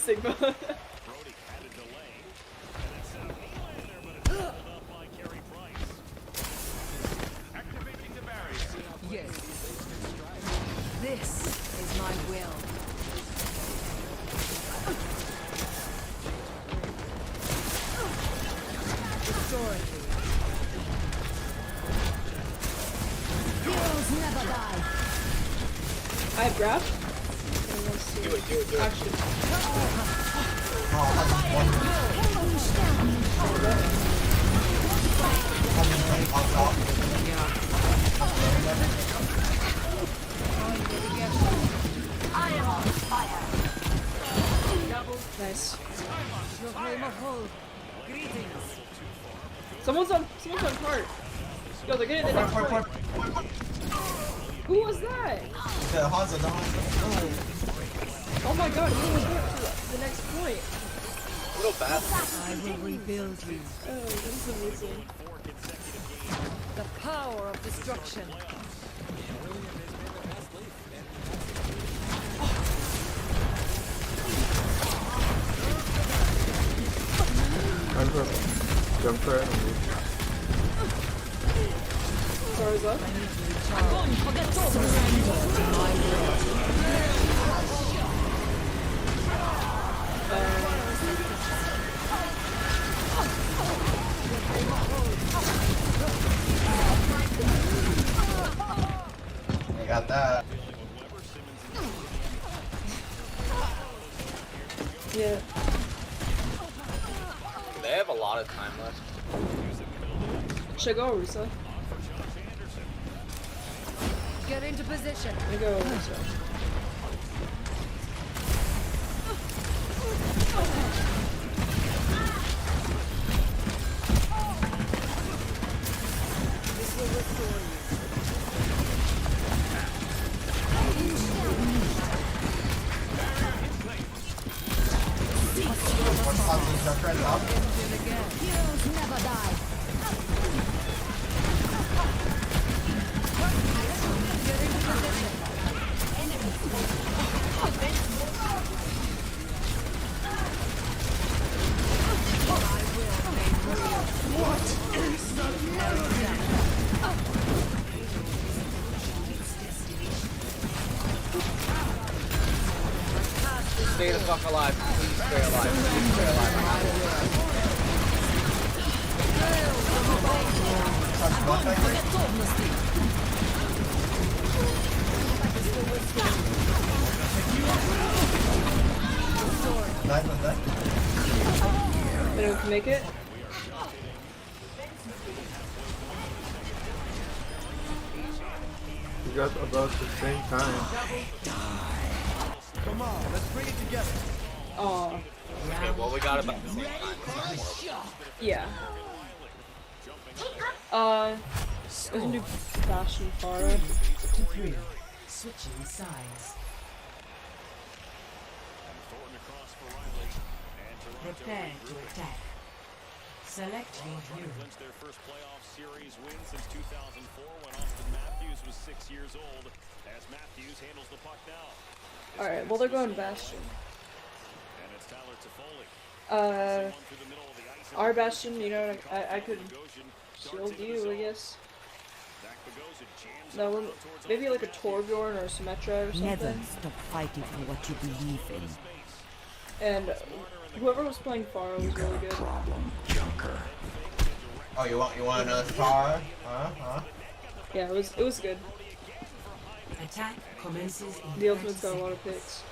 Sigma. Yes. This is my will. Heroes never die. I have grab. Do it. Actually. I am on fire. Nice. Greetings. Someone's on cart. Yo, they're getting the next point. Who was that? The Hanzo. Oh my god, who was that to the next point? Little bad. I will rebuild you. Oh, that's amazing. The power of destruction. Jump right on me. Sorry, is that? You got that. Yeah. They have a lot of time left. Should I go Rusa? Get into position. I'm gonna go Rusa. This will restore you. Heroes never die. Get into position. Stay the fuck alive. Please stay alive. Please stay alive. Anyone can make it? You guys are about the same time. Come on, let's bring it together. Aw. Okay, well, we got about the same time. Yeah. Let's do Bastion Farah. To 3. Switching sides. Prepare to attack. Select your hero. Their first playoff series win since 2004 when Austin Matthews was 6 years old. As Matthews handles the puck now. Alright, well they're going Bastion. And it's Tyler Toffoli. Our Bastion, you know, I could shield you, I guess. No, maybe like a Torbjorn or a Symmetra or something. Never stop fighting for what you believe in. And whoever was playing Farah was really good. Oh, you want another star? Huh? Yeah, it was good. Attack commences in The Ultimate's got a lot of picks.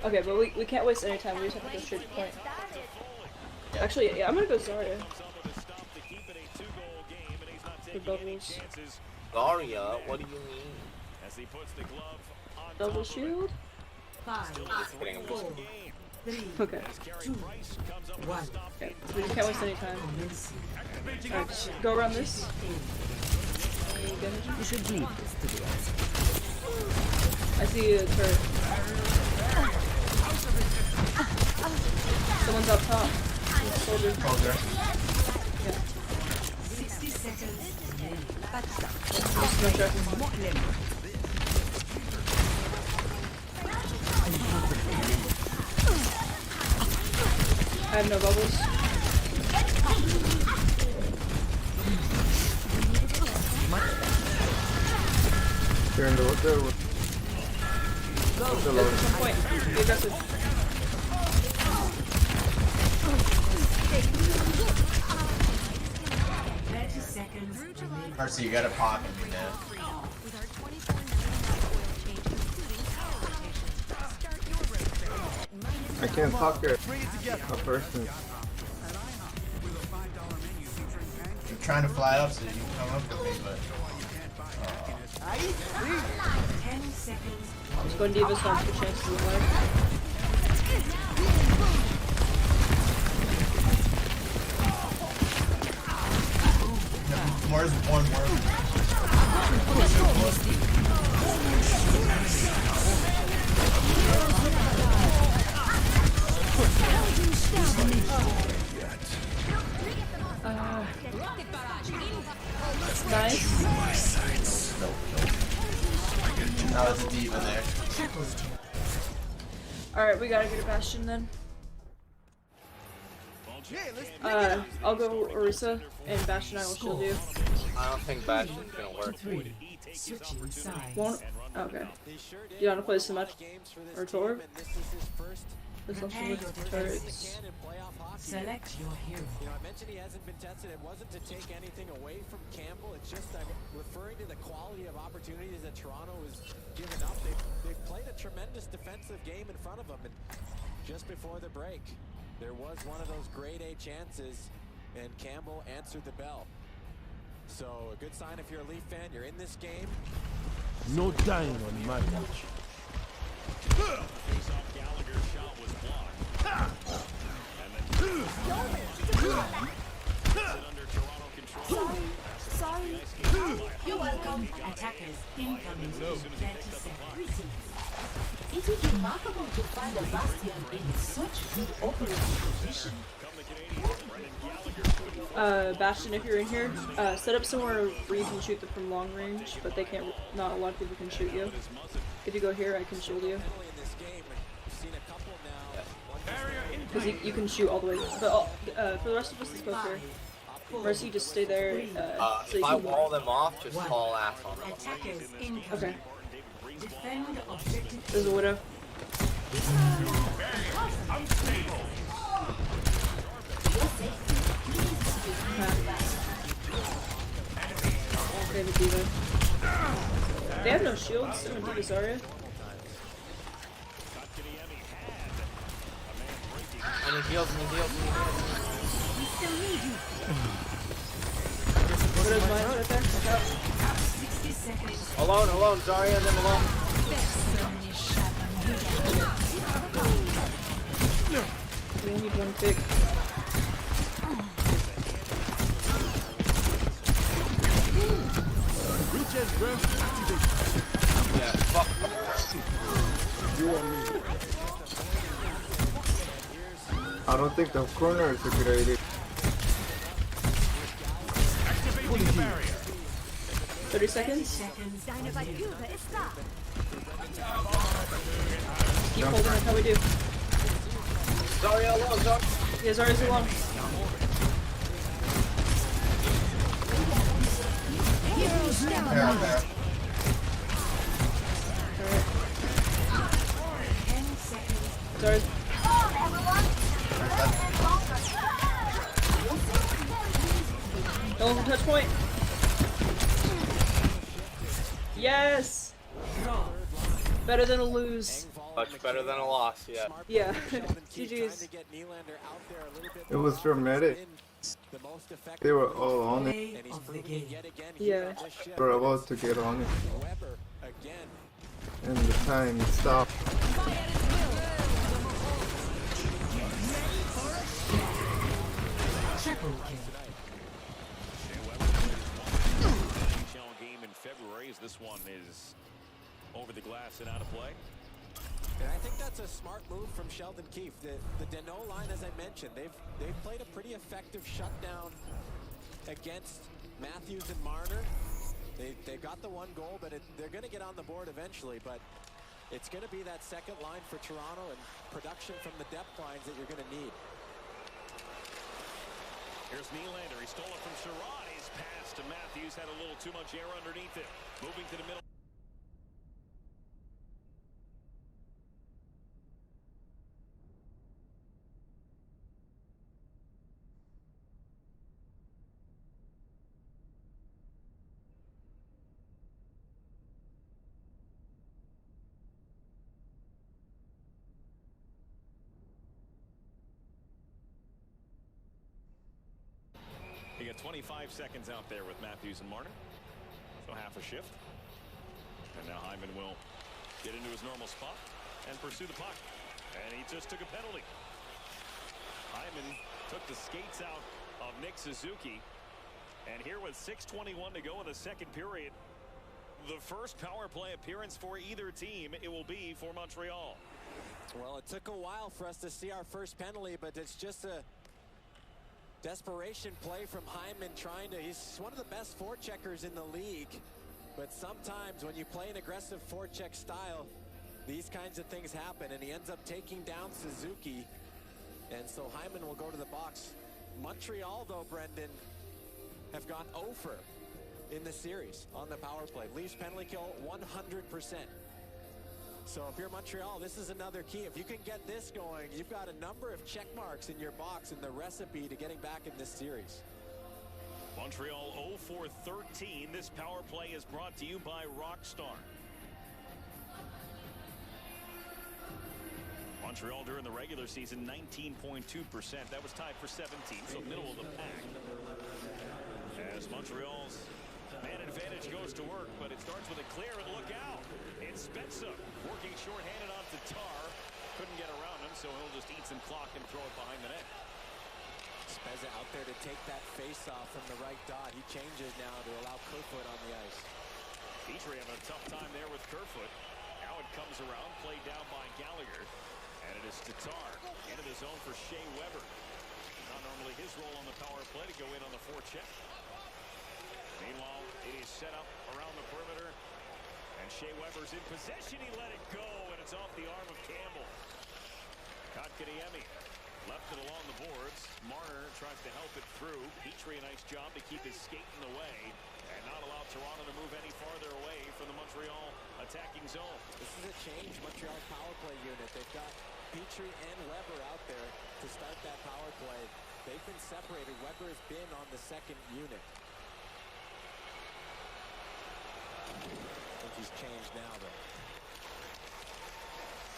Okay, but we can't waste any time. We just have to go straight to point. Actually, yeah, I'm gonna go Zarya. For doubles. Zarya? What do you mean? Double shield? 5, 4, 3, Okay. 2, 1. Okay, we just can't waste any time. Commencing. Alright, just go around this. You should leave this to the answer. I see a turret. Someone's up top. Soldier. Soldier. Yeah. 60 seconds remaining. Smoke check. I have no bubbles. You're in the water. Go to some point. Be aggressive. Mercy, you gotta pop him, man. I can't talk it. A person. I'm trying to fly up so you can come up with me, but 10 seconds. Just go Diva so I have the chance to live. where's one more? Nice. That was a diva there. Alright, we gotta get a Bastion then. I'll go Orisa, and Bastion I will shield you. I don't think Bastion's gonna work. Switching sides. Won't? Okay. You wanna play so much? Or Torb? This also Prepare with your turrets. Select your hero. You know, I mentioned he hasn't been tested. It wasn't to take anything away from Campbell. It's just I'm referring to the quality of opportunities that Toronto has given up. They've played a tremendous defensive game in front of them. And just before the break, there was one of those grade A chances, and Campbell answered the bell. So a good sign if you're a Leaf fan. You're in this game. No dying on my watch. Face-off Gallagher's shot was blocked. And then under Toronto control. Sorry. You're welcome. Attackers incoming. 30 seconds. It is remarkable to find a Bastion in such good operating position. Bastion, if you're in here, set up somewhere where you can shoot them from long range, but they can't. Not a lot of people can shoot you. If you go here, I can shield you. Because you can shoot all the way. But for the rest of us, let's go here. Mercy, just stay there. So If you I can. wall them off, just haul ass on them. Attackers incoming. Okay. Defend objective. There's a widow. They have a diva. They have no shields. They don't have diva Zarya. And he heals, and he heals, and he heals. Widow's mine right there. Watch out. 60 seconds. Alone, alone, Zarya, and then alone. We only need one pick. Yeah, fuck. I don't think the corner is a good idea. 30 seconds. Keep holding like how we do. Zarya alone, Zarya. Yeah, Zarya's alone. There. Alright. 10 seconds. Zarya's. No one can touch point. Yes! Better than a lose. Much better than a loss, yeah. Yeah. GG's. It was dramatic. They were all on it. Play of the game. Yeah. They were about to get on it. And the time stopped. Triple kill. Game in February as this one is over the glass and out of play. And I think that's a smart move from Sheldon Keefe. The Deneau line, as I mentioned, they've played a pretty effective shutdown against Matthews and Marner. They got the one goal, but they're going to get on the board eventually. But it's going to be that second line for Toronto and production from the depth lines that you're going to need. Here's Nylander. He stole it from Sherrod. His pass to Matthews had a little too much air underneath it. Moving to the middle. You got 25 seconds out there with Matthews and Marner. So half a shift. And now Hyman will get into his normal spot and pursue the puck. And he just took a penalty. Hyman took the skates out of Nick Suzuki. And here with 6:21 to go in the second period, the first power play appearance for either team, it will be for Montreal. Well, it took a while for us to see our first penalty, but it's just a desperation play from Hyman he's one of the best forecheckers in the league, but sometimes when you play an aggressive forecheck style, these kinds of things happen, and he ends up taking down Suzuki, and so Hyman will go to the box. Montreal, though, Brendan, have gone over in the series on the power play. Leafs penalty kill 100%. So if you're Montreal, this is another key. If you can get this going, you've got a number of check marks in your box in the recipe to getting back in this series. Montreal 0 for 13. This power play is brought to you by Rockstar. Montreal during the regular season 19.2%. That was tied for 17, so middle of the pack. As Montreal's man advantage goes to work, but it starts with a clear, and look out. It's Spezza working shorthanded on Tatar. Couldn't get around him, so he'll just eat some clock and throw it behind the net. Spezza out there to take that face-off from the right dot. He changes now to allow Kerfoot on the ice. Petrie having a tough time there with Kerfoot. Now it comes around, played down by Gallagher. And it is Tatar into the zone for Shea Weber. Not normally his role on the power play to go in on the forecheck. Meanwhile, it is set up around the perimeter. And Shea Weber's in possession. He let it go, and it's off the arm of Campbell. Kotkaniemi left it along the boards. Marner tries to help it through. Petrie, a nice job to keep his skate in the way and not allow Toronto to move any farther away from the Montreal attacking zone. This is a change, Montreal's power play unit. They've got Petrie and Weber out there to start that power play. They've been separated. Weber has been on the second unit. I think he's changed now, though.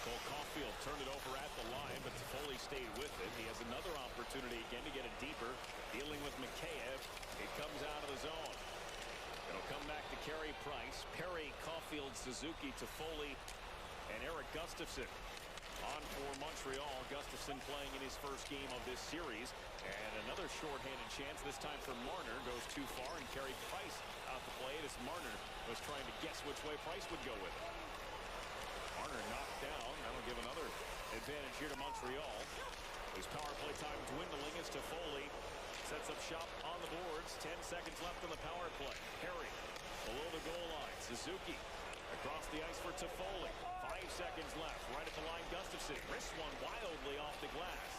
Cole Caulfield turned it over at the line, but Toffoli stayed with it. He has another opportunity again to get it deeper. Dealing with Mikheyev. It comes out of the zone. It'll come back to Carey Price. Perry, Caulfield, Suzuki, Toffoli, and Eric Gustafsson. On for Montreal. Gustafsson playing in his first game of this series. And another shorthanded chance, this time for Marner. Goes too far, and Carey Price out to play it as Marner was trying to guess which way Price would go with it. Marner knocked down. That'll give another advantage here to Montreal. His power play time dwindling as Toffoli sets up shop on the boards. 10 seconds left on the power play. Perry below the goal line. Suzuki across the ice for Toffoli. 5 seconds left. Right at the line, Gustafsson. Wrists one wildly off the glass.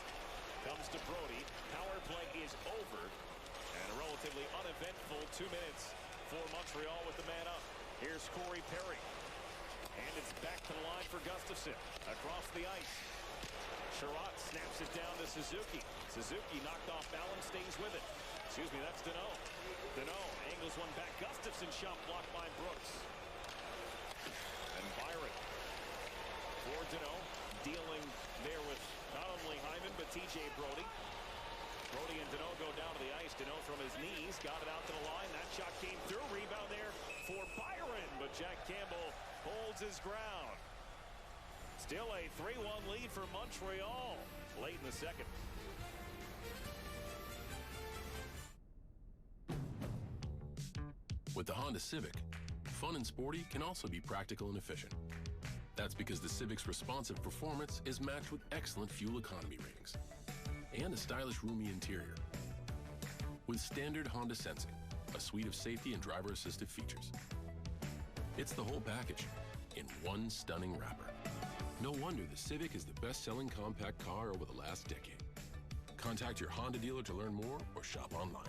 Comes to Brody. Power play is over. And a relatively uneventful 2 minutes for Montreal with the man up. Here's Corey Perry. And it's back to the line for Gustafsson. Across the ice. Sherrod snaps it down to Suzuki. Suzuki knocked off balance, stays with it. Excuse me, that's Danault. Danault angles one back. Gustafsson shot blocked by Brooks. And Byron for Danault. Dealing there with not only Hyman, but TJ Brody. Brody and Danault go down to the ice. Danault from his knees got it out to the line. That shot came through. Rebound there for Byron, but Jack Campbell holds his ground. Still a 3-1 lead for Montreal late in the second. With the Honda Civic, fun and sporty can also be practical and efficient. That's because the Civic's responsive performance is matched with excellent fuel economy ratings and a stylish, roomy interior. With standard Honda sensing, a suite of safety and driver-assistive features. It's the whole package in one stunning wrapper. No wonder the Civic is the best-selling compact car over the last decade. Contact your Honda dealer to learn more or shop online.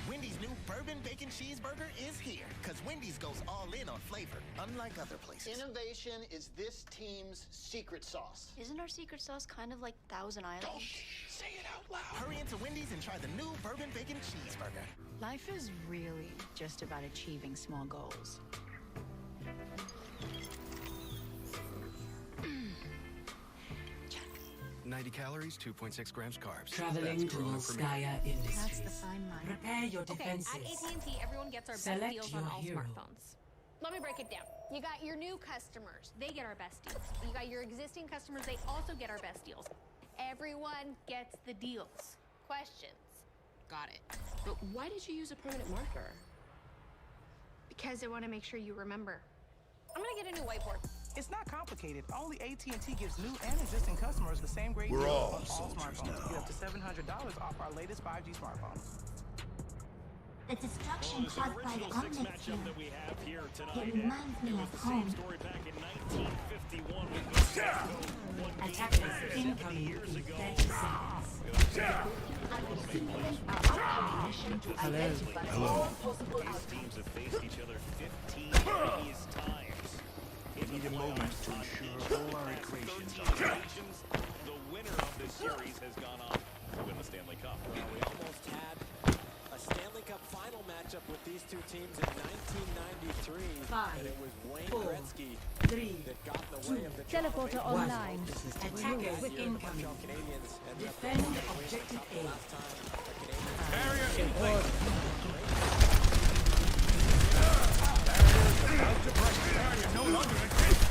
Wendy's new bourbon bacon cheeseburger is here, because Wendy's goes all in on flavor, unlike other places. Innovation is this team's secret sauce. Isn't our secret sauce kind of like Thousand Island? Don't say it out loud. Hurry into Wendy's and try the new bourbon bacon cheeseburger. Life is really just about achieving small goals. 90 calories, 2.6 grams carbs. Traveling to Volskaya Industries. That's the fine line. Prepare your defenses. Okay, at AT&T, everyone gets our Select best deals on your all hero. smartphones. Let me break it down. You got your new customers. They get our best deals. You got your existing customers. They also get our best deals. Everyone gets the deals. Questions? Got it. But why did you use a permanent marker? Because I want to make sure you remember. I'm going to get a new whiteboard. It's not complicated. Only AT&T gives new and existing customers the same great We're deal all on all soldiers smartphones. now. Get up to $700 off our latest 5G smartphones. The destruction Well, caused by the six omelet matchup that we have here tonight. It reminds me It was of the same home. story back in 1951 when the Attackers incoming in 30 seconds. Hello. These teams have faced each other 15 previous times. We need a moment to ensure all our equations are correct. The winner of this series has gone on to win the Stanley Cup. Well, we almost had a Stanley Cup final matchup with these two teams in 1993. And it was Wayne Gretzky that got in the way of the Teleporter online. Attackers incoming. Canadians and Defend objective A. last time the Canadians Barrier in place. Barrier no longer exists.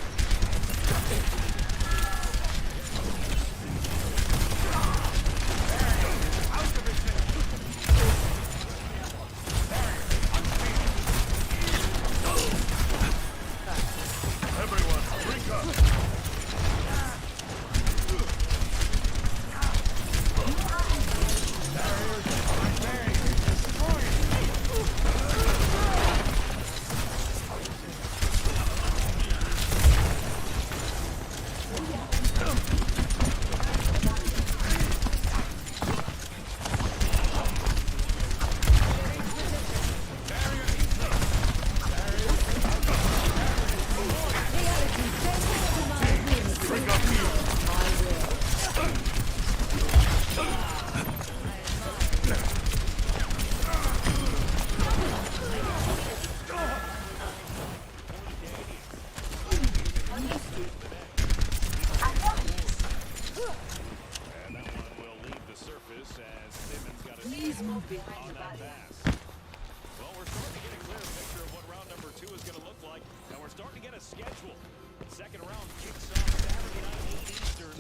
Everyone, drink up! And that one will leave the surface as Simmons got his Please hand move behind on the that body. pass. Well, we're starting to get a clear picture of what round number 2 is going to look like, and we're starting to get a schedule. Second round kicks off Saturday night, 8 Eastern.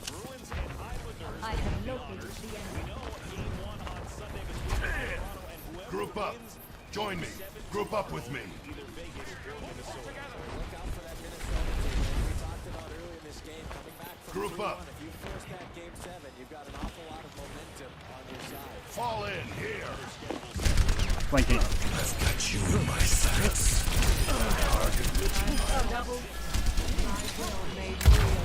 Bruins and Islanders. I have located the We enemy. know game 1 on Sunday between Toronto and whoever Group up. wins Join me. Group up with me. either Vegas or Minnesota. look out for that Minnesota team. We talked about earlier in this game, coming back from Group 3-1. up. If you force that game 7, you've got an awful lot of momentum on your side. Fall in here. Flanking. I've got you in my sights. Double. Made real.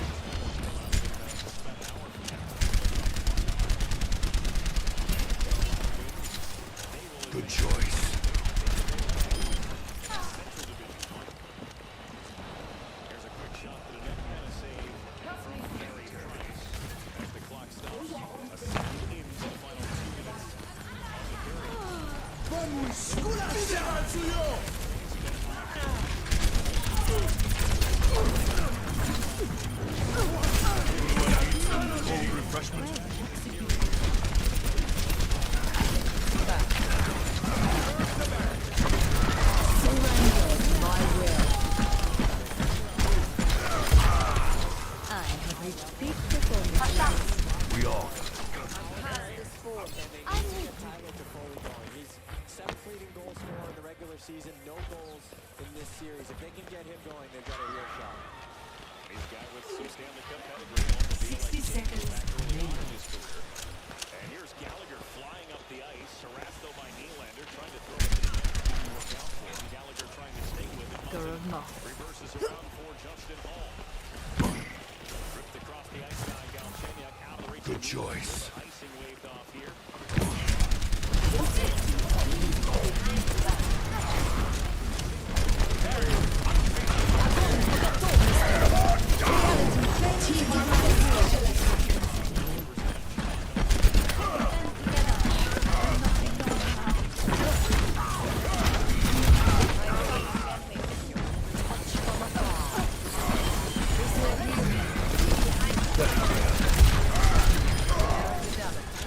Good choice. Here's a quick shot to the net and a save from Carey Price. As the clock stops, a second into the final 2 minutes of the period. Cold refreshment. I have reached peak performance. We all He's 7th leading goal scorer in the regular season, no goals in this series. If they can get him going, they've got a real shot. He's a guy with some Stanley Cup pedigree on the field 60 seconds remaining. in his career. And here's Gallagher flying up the ice, harassed though by Nylander, trying to throw it choice. Icing waved off here.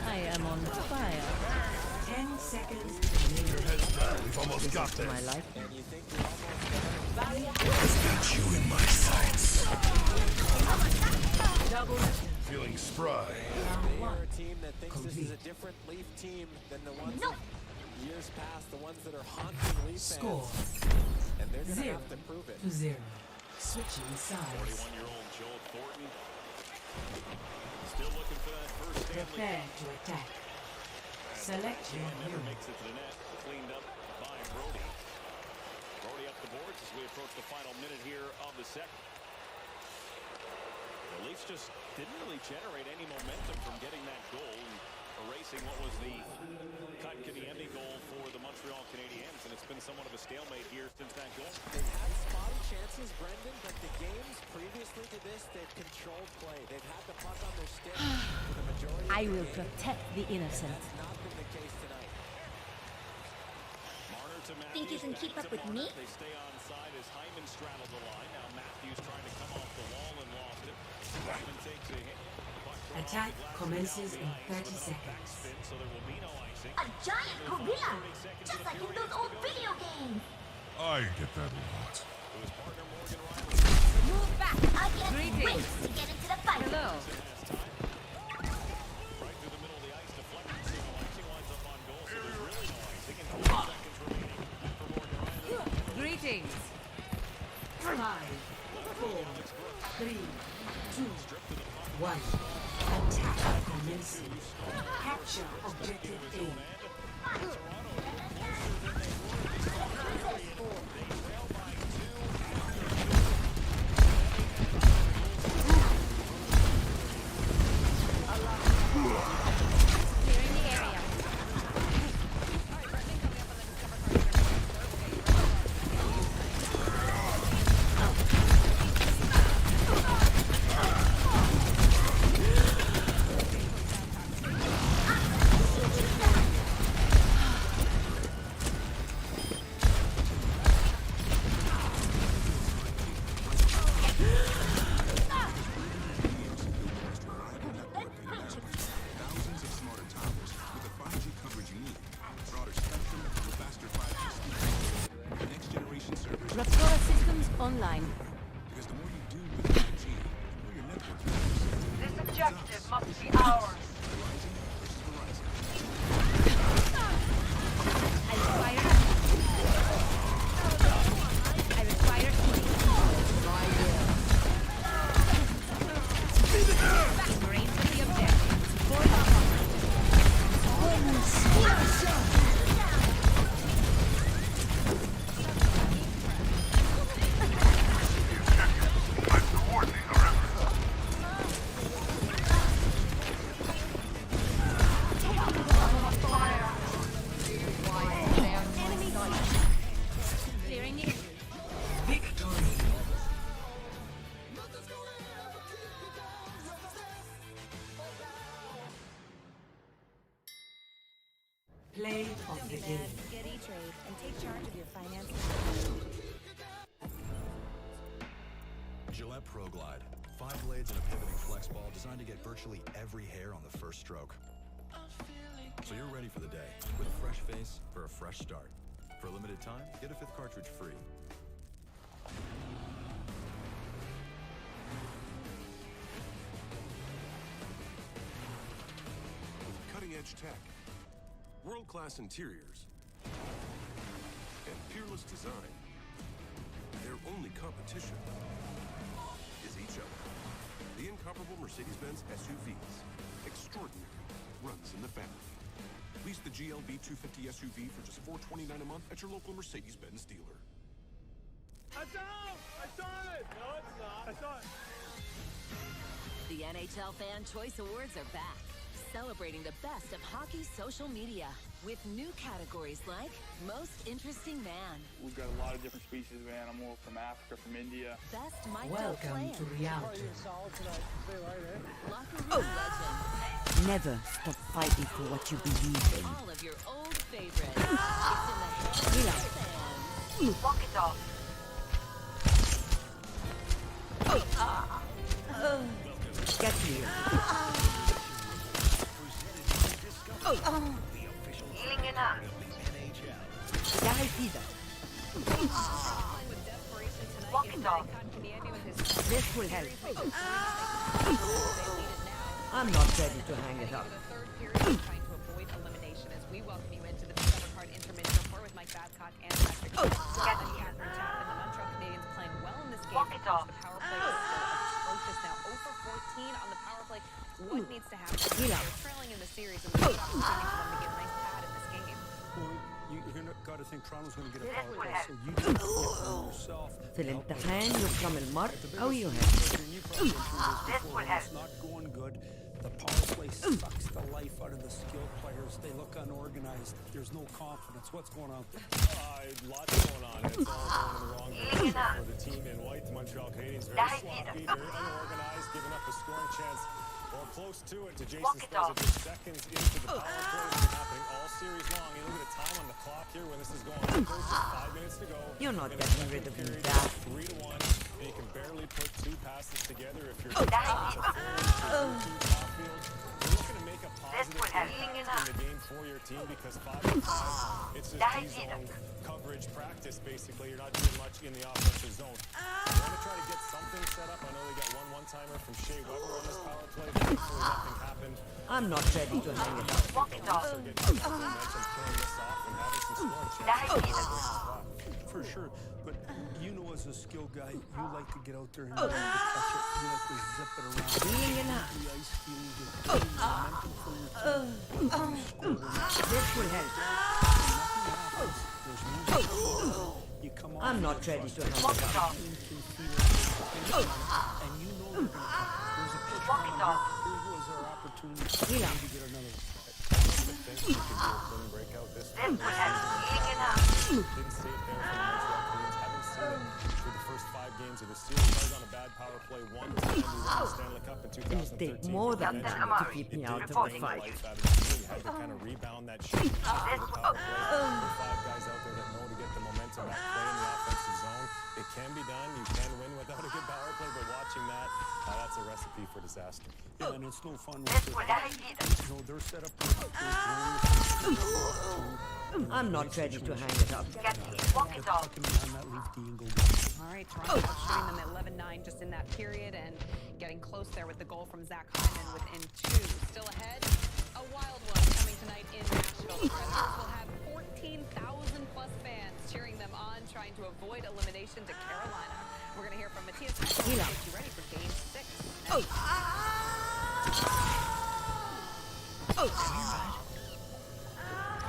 I am on fire. 10 seconds. Your head's down. We've almost got this. My life. Got you in my sights. Double. Feeling spry. They're a team that thinks this is a different Leaf team than the ones of years past, the ones that are haunting Leaf fans. Score. And they're going to 0 have to prove it. to 0. Switching sides. 41-year-old Joel Thornton. Still looking for that first Stanley Prepare to attack. Select your never hero. makes it to the net. Cleaned up by Brody. Brody up the boards as we approach the final minute here of the second. The Leafs just didn't really generate any momentum from getting that goal and erasing what was the Kotkaniemi goal for the Montreal Canadiens, and it's been somewhat of a stalemate here since that goal. They've had spotty chances, Brendan, but the games previously to this, they've controlled play. They've had the puck on their stick for the majority I of the will game. protect the innocent. That's not been the case tonight. Marner to Matthews. Think you can keep back up to with Marner. me? They stay on side as Hyman straddled the line. Now Matthews trying to come off the wall and lost it. Hyman takes a hit. Attack commences in 30 seconds. So there will be no icing. A giant gorilla! Just like in those old video games! I get that a lot. It was partner Morgan Riley. Move back! I can't wait to get into the fight! Hello. Right through the middle of the ice, deflected. So no icing winds up on goal. So there's really no icing. And 4 seconds remaining for Morgan Riley. Greetings. 5, 4, 3, 2, 1. Attack commencing. Capture objective A. Clearing the area. Thousands of smarter towers with the 5G coverage you need. Broader spectrum with faster 5G speeds. Next generation servers. Raptora systems online. Because the more you do with 5G, the more your network matters. This objective must be ours. Verizon versus Verizon. I require Marines with the objective. Clearing the Victory. Play of the game. Get E-Trade and take charge of your finances. Gillette Pro Glide. 5 blades and a pivoting flex ball designed to get virtually every hair on the first stroke. So you're ready for the day with a fresh face for a fresh start. For a limited time, get a 5th cartridge free. With cutting-edge tech, world-class interiors, and peerless design, their only competition is each other. The incomparable Mercedes-Benz SUVs. Extraordinary. Runs in the family. Lease the GLB 250 SUV for just $429 a month at your local Mercedes-Benz dealer. I saw it! No, it's not. I saw it. The NHL Fan Choice Awards are back, celebrating the best of hockey social media with new categories like Most Interesting Man. We've got a lot of different species of animals from Africa, from India. Best Mic'd Up Welcome Player. to reality. Locker Room Legend. Never stop fighting for what you believe in. All of your old favorites. It's in the hands of fans. Walk it off. Get here. Healing enough. Walk it off. This will help. I'm not ready to hang it up. Trying to avoid elimination as we welcome you into the seven-part intermission report with Mike Babcock and Patrick and Catherine Tapp. And the Montreal Canadiens playing well in this game. Walk it off. The power play is still atrocious now. 0 for 14 on the power play. What needs to happen? They're trailing in the series, and we're opportunity for them to get a nice pad in this game. Well, you've got to think Toronto's going to get a power play, so you can get yourself. في الامتحان يكرم المرء أو يهان. It's not going good. The power play sucks the life out of the skilled players. They look unorganized. There's no confidence. What's going on there? Lots going on. It's all going in the wrong direction for the team in white. The Montreal Canadiens very sloppy, very unorganized, giving up a scoring chance or close to it to Jason Spezza. Just seconds into the power play. It's been happening all series long. You look at the time on the clock here when this is going on. There's just 5 minutes to go. You're not getting rid of me, Dad. 3-1. And you can barely put two passes together if you're you're looking to make a positive impact in the game for your team because 5-on-5, it's just D-zone coverage practice basically. You're not doing much in the offensive zone. You want to try to get something set up. I know they got one-timer from Shea Weber on this power play, but thankfully nothing happened. I'm not ready to hang it up. Walk it off. Killing this off and having some scoring chances. For sure, but you know as a skilled guy, you like to get out there and you like to touch it. You like to zip it around. Healing enough. The ice feeling good. Momentum for your team. This will help. You come on. I'm not ready to hang it up. And you know you're going to there's a pitch coming. Here was our opportunity to get another one. I think we can do a clean breakout this time. Didn't see it there from the Montreal Canadiens. Haven't seen it through the first 5 games of the series. I was on a bad power play 1 time. We won the Stanley Cup in 2013. It'll take more than that to keep me out of the fight. You had to kind of rebound that shot. The power play. There are 5 guys out there that know to get the momentum back, play in the offensive zone. It can be done. You can win without a good power play, but watching that, that's a recipe for disaster. Yeah, and it's no fun with they're set up I'm not ready to hang it up. Walk it off. All right, Toronto shooting them at 11-9 just in that period and getting close there with the goal from Zach Hyman within 2. Still ahead, a wild one coming tonight in Nashville. The Predators will have 14,000 plus fans cheering them on, trying to avoid elimination to Carolina. We're going to hear from Matthias to get you ready for Game 6.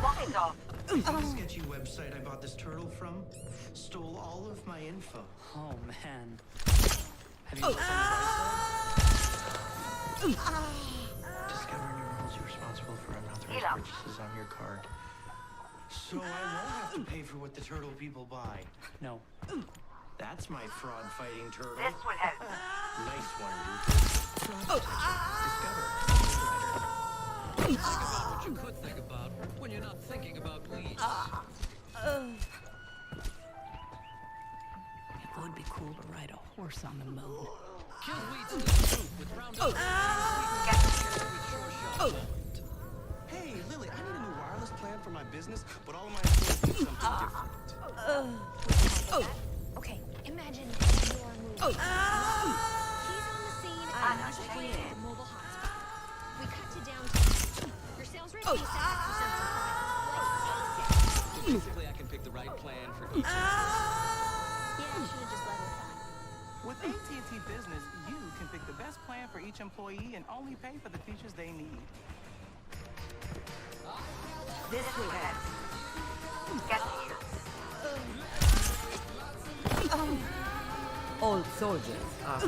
Walk it off. The sketchy website I bought this turtle from stole all of my info. Oh man. Have you discovering your roles, you're responsible for unauthorized purchases on your card. So I won't have to pay for what the turtle people buy. No. That's my fraud-fighting turtle. This will help. Nice one, Rupert. Think about what you could think about when you're not thinking about bleach. It would be cool to ride a horse on the moon. Kill weeds in the soup with Roundup. Hey, Lily, I need a new wireless plan for my business, but all of my employees need something different. Okay, imagine you're moving. He's on the scene and he's playing the mobile hotspot. We cut to downtown. Your sales rep is 70% So basically, I can pick the right plan for each. Yeah, I should have just led with that. With AT&T Business, you can pick the best plan for each employee and only pay for the features they need. This will help. Get here. Old soldiers are.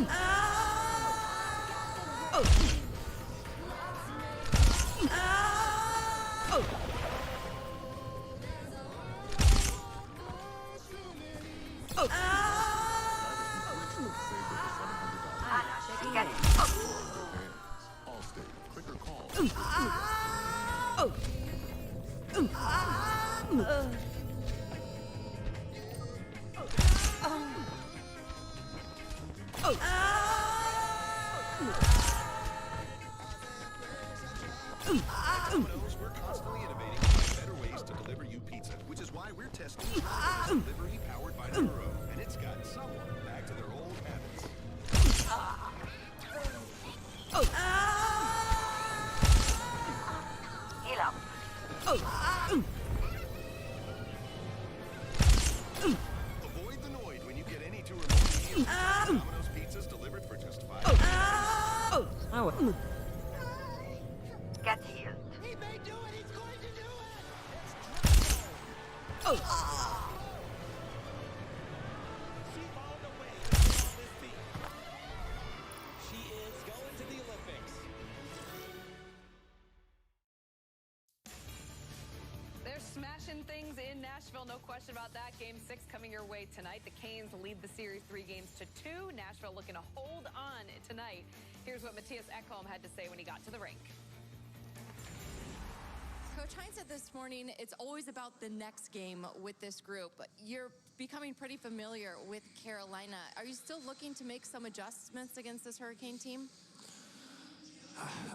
Allstate, click or call. At Domino's, we're constantly innovating to find better ways to deliver you pizza, which is why we're testing Domino's delivery powered by Neuro, and it's gotten someone back to their old habits. Avoid the Noid when you get any two or more medium Domino's pizzas delivered for just $5. Get healed. He may do it. He's going to do it. She found a way to get on this beat. She is going to the Olympics. They're smashing things in Nashville, no question about that. Game 6 coming your way tonight. The Canes lead the series 3-2. Nashville looking to hold on tonight. Here's what Matthias Ekholm had to say when he got to the rink. Coach Hines said this morning it's always about the next game with this group. You're becoming pretty familiar with Carolina. Are you still looking to make some adjustments against this Hurricane team?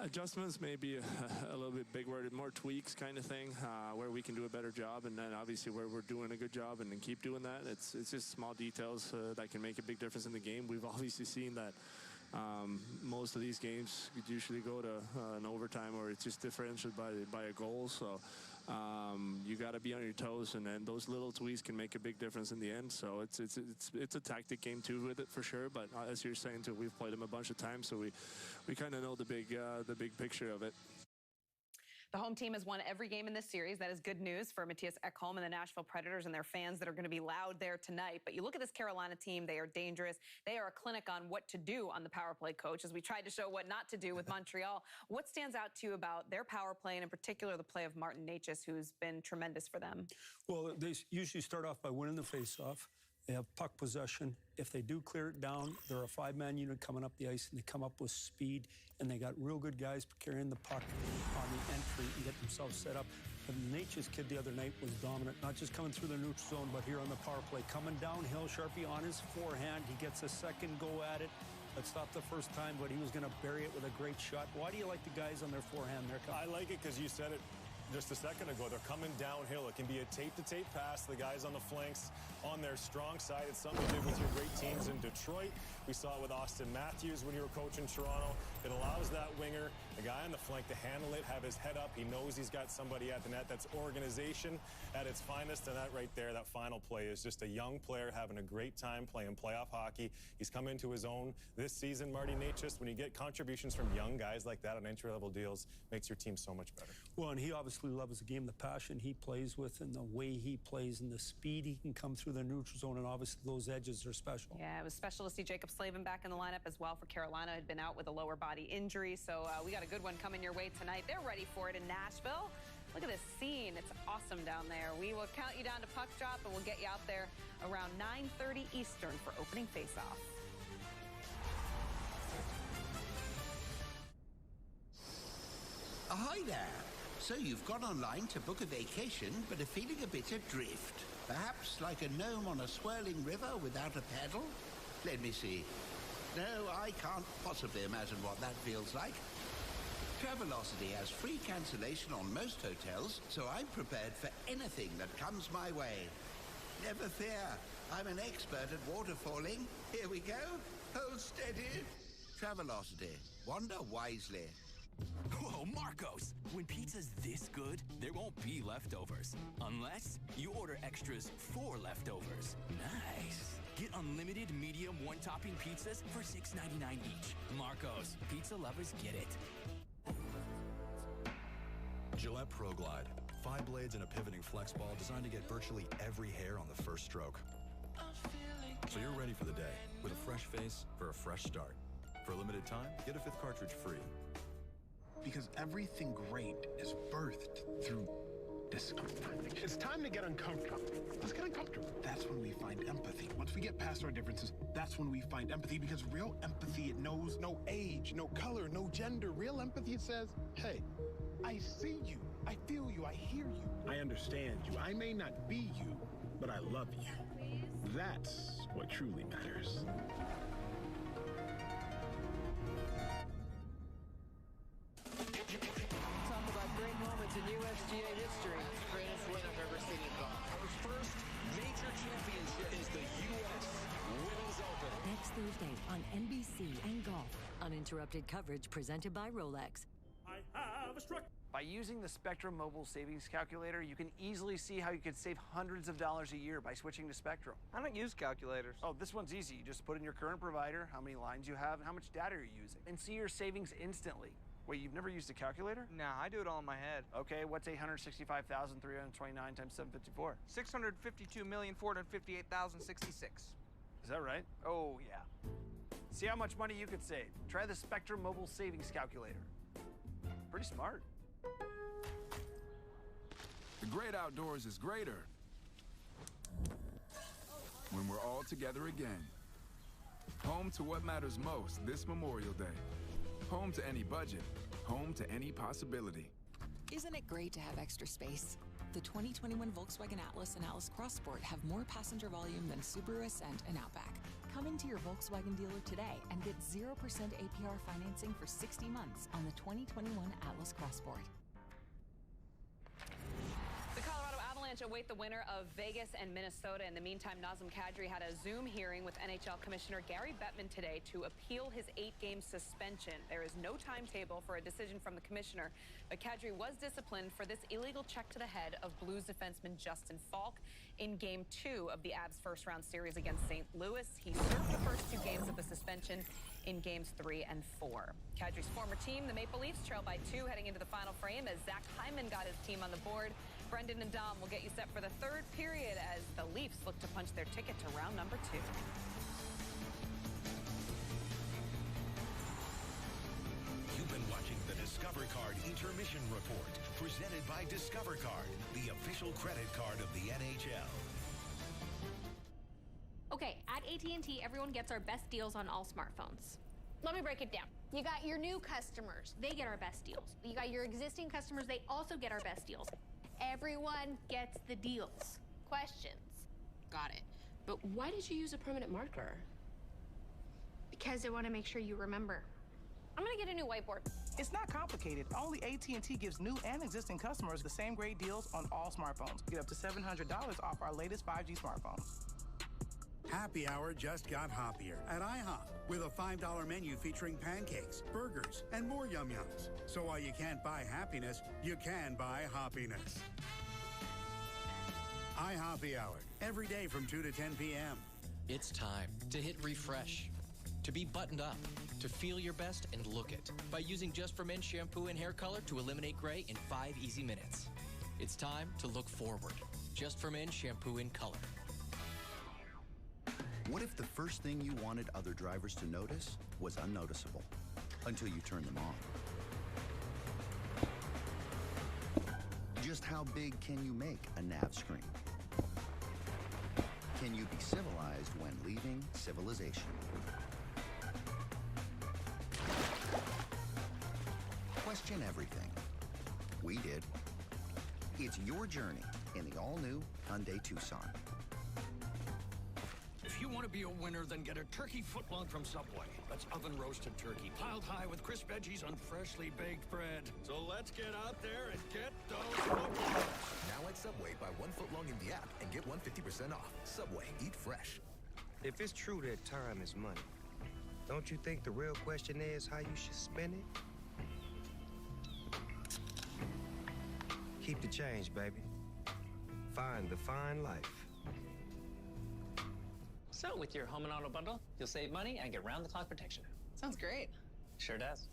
Adjustments may be a little bit big word, more tweaks kind of thing, where we can do a better job, and then obviously where we're doing a good job and then keep doing that. It's just small details that can make a big difference in the game. We've obviously seen that most of these games usually go to an overtime, or it's just differentiated by a goal. So you got to be on your toes, and then those little tweaks can make a big difference in the end. So it's a tactic game too with it for sure. But as you're saying too, we've played them a bunch of times, so we kind of know the big picture of it. The home team has won every game in this series. That is good news for Matthias Ekholm and the Nashville Predators and their fans that are going to be loud there tonight. But you look at this Carolina team, they are dangerous. They are a clinic on what to do on the power play, Coach, as we tried to show what not to do with Montreal. What stands out to you about their power play, and in particular the play of Martin Necas, who's been tremendous for them? Well, they usually start off by winning the faceoff. They have puck possession. If they do clear it down, they're a five-man unit coming up the ice, and they come up with speed, and they got real good guys carrying the puck on the entry and get themselves set up. But Nature's kid the other night was dominant, not just coming through the neutral zone, but here on the power play. Coming downhill, Sharpie on his forehand. He gets a second go at it. That's not the first time, but he was going to bury it with a great shot. Why do you like the guys on their forehand there? I like it because you said it just a second ago. They're coming downhill. It can be a tape-to-tape pass. The guys on the flanks on their strong side. It's something you did with your great teams in Detroit. We saw it with Austin Matthews when you were coaching Toronto. It allows that winger, the guy on the flank, to handle it, have his head up. He knows he's got somebody at the net. That's organization at its finest. And that right there, that final play is just a young player having a great time playing playoff hockey. He's come into his own this season, Marty Necas. When you get contributions from young guys like that on entry-level deals, makes your team so much better. Well, and he obviously loves the game, the passion he plays with, and the way he plays, and the speed he can come through the neutral zone, and obviously those edges are special. Yeah, it was special to see Jacob Slavin back in the lineup as well for Carolina. Had been out with a lower body injury, so we got a good one coming your way tonight. They're ready for it in Nashville. Look at this scene. It's awesome down there. We will count you down to puck drop, and we'll get you out there around 9:30 Eastern for opening faceoff. Ahoy there! So you've gone online to book a vacation, but are feeling a bit adrift. Perhaps like a gnome on a swirling river without a paddle? Let me see. No, I can't possibly imagine what that feels like. Travelocity has free cancellation on most hotels, so I'm prepared for anything that comes my way. Never fear, I'm an expert at waterfalling. Here we go. Hold steady. Travelocity. Wander wisely. Whoa, Marcos! When pizza's this good, there won't be leftovers. Unless you order extras for leftovers. Nice. Get unlimited medium one-topping pizzas for $6.99 each. Marcos, pizza lovers get it. Gillette Pro Glide. 5 blades and a pivoting flex ball designed to get virtually every hair on the first stroke. So you're ready for the day with a fresh face for a fresh start. For For a limited time, get a 5th cartridge free. Because everything great is birthed through discomfort. It's time to get uncomfortable. Let's get uncomfortable. That's when we find empathy. Once we get past our differences, that's when we find empathy, because real empathy, it knows no age, no color, no gender. Real empathy, it says, hey, I see you, I feel you, I hear you, I understand you. I may not be you, but I love you. That's what truly matters. Talk about great moments in USGA history. Greatest win I've ever seen in golf. Our first major championship is the U.S. Women's Open. Next Thursday on NBC and Golf. Uninterrupted coverage presented by Rolex. I have a struck. By using the Spectrum Mobile Savings Calculator, you can easily see how you could save hundreds of dollars a year by switching to Spectrum. I don't use calculators. Oh, this one's easy. You just put in your current provider, how many lines you have, and how much data you're using, and see your savings instantly. Wait, you've never used a calculator? Nah, I do it all in my head. Okay, what's 865,329 times 754? 652,458,066. Is that right? Oh, yeah. See how much money you could save. Try the Spectrum Mobile Savings Calculator. Pretty smart. The great outdoors is greater when we're all together again. Home to what matters most this Memorial Day. Home to any budget. Home to any possibility. Isn't it great to have extra space? The 2021 Volkswagen Atlas and Atlas Cross Sport have more passenger volume than Subaru Ascent and Outback. Come into your Volkswagen dealer today and get 0% APR financing for 60 months on the 2021 Atlas Cross Sport. The Colorado Avalanche await the winner of Vegas and Minnesota. In the meantime, Nazem Kadri had a Zoom hearing with NHL Commissioner Gary Bettman today to appeal his 8-game suspension. There is no timetable for a decision from the commissioner, but Kadri was disciplined for this illegal check to the head of Blues defenseman Justin Falk in Game 2 of the Avs' first-round series against St. Louis. He served the first 2 games of the suspension in Games 3 and 4. Kadri's former team, the Maple Leafs, trailed by 2 heading into the final frame as Zach Hyman got his team on the board. Brendan and Dom will get you set for the 3rd period as the Leafs look to punch their ticket to round number 2. You've been watching the Discover Card Intermission Report, presented by Discover Card, the official credit card of the NHL. Okay, at AT&T, everyone gets our best deals on all smartphones. Let me break it down. You got your new customers, they get our best deals. You got your existing customers, they also get our best deals. Everyone gets the deals. Questions? Got it. But why did you use a permanent marker? Because I want to make sure you remember. I'm gonna get a new whiteboard. It's not complicated. Only AT&T gives new and existing customers the same great deals on all smartphones. Get up to $700 off our latest 5G smartphones. Happy Hour just got hoppier at IHOP with a $5 menu featuring pancakes, burgers, and more yum-yums. So while you can't buy happiness, you can buy hoppiness. IHOP Hour, every day from 2 to 10 p.m. It's time to hit refresh, to be buttoned up, to feel your best and look it by using Just for Men shampoo and hair color to eliminate gray in 5 easy minutes. It's time to look forward. Just for Men shampoo in color. What if the first thing you wanted other drivers to notice was unnoticeable until you turn them on? Just how big can you make a nav screen? Can you be civilized when leaving civilization? Question everything. We did. It's your journey in the all-new Hyundai Tucson. If you want to be a winner, then get a turkey footlong from Subway. That's oven-roasted turkey, piled high with crisp veggies on freshly baked bread. So let's get out there and get those footlongs. Now at Subway, buy 1 footlong in the app and get 150% off. Subway, eat fresh. If it's true that time is money, don't you think the real question is how you should spend it? Keep the change, baby. Find the fine life. So with your home and auto bundle, you'll save money and get round-the-clock protection. Sounds great. Sure does.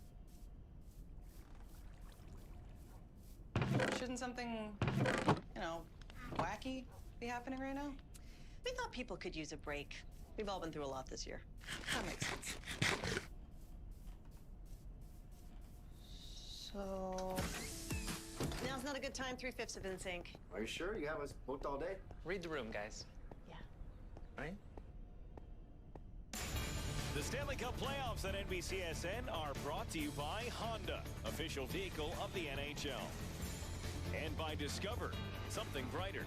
Shouldn't something, wacky be happening right now? We thought people could use a break. We've all been through a lot this year. That makes sense. good time, 3/5 of in sync. Are you sure? You have us booked all day? Read the room, guys. Yeah. Right? The Stanley Cup playoffs at NBCSN are brought to you by Honda, official vehicle of the NHL. And by Discover, something brighter.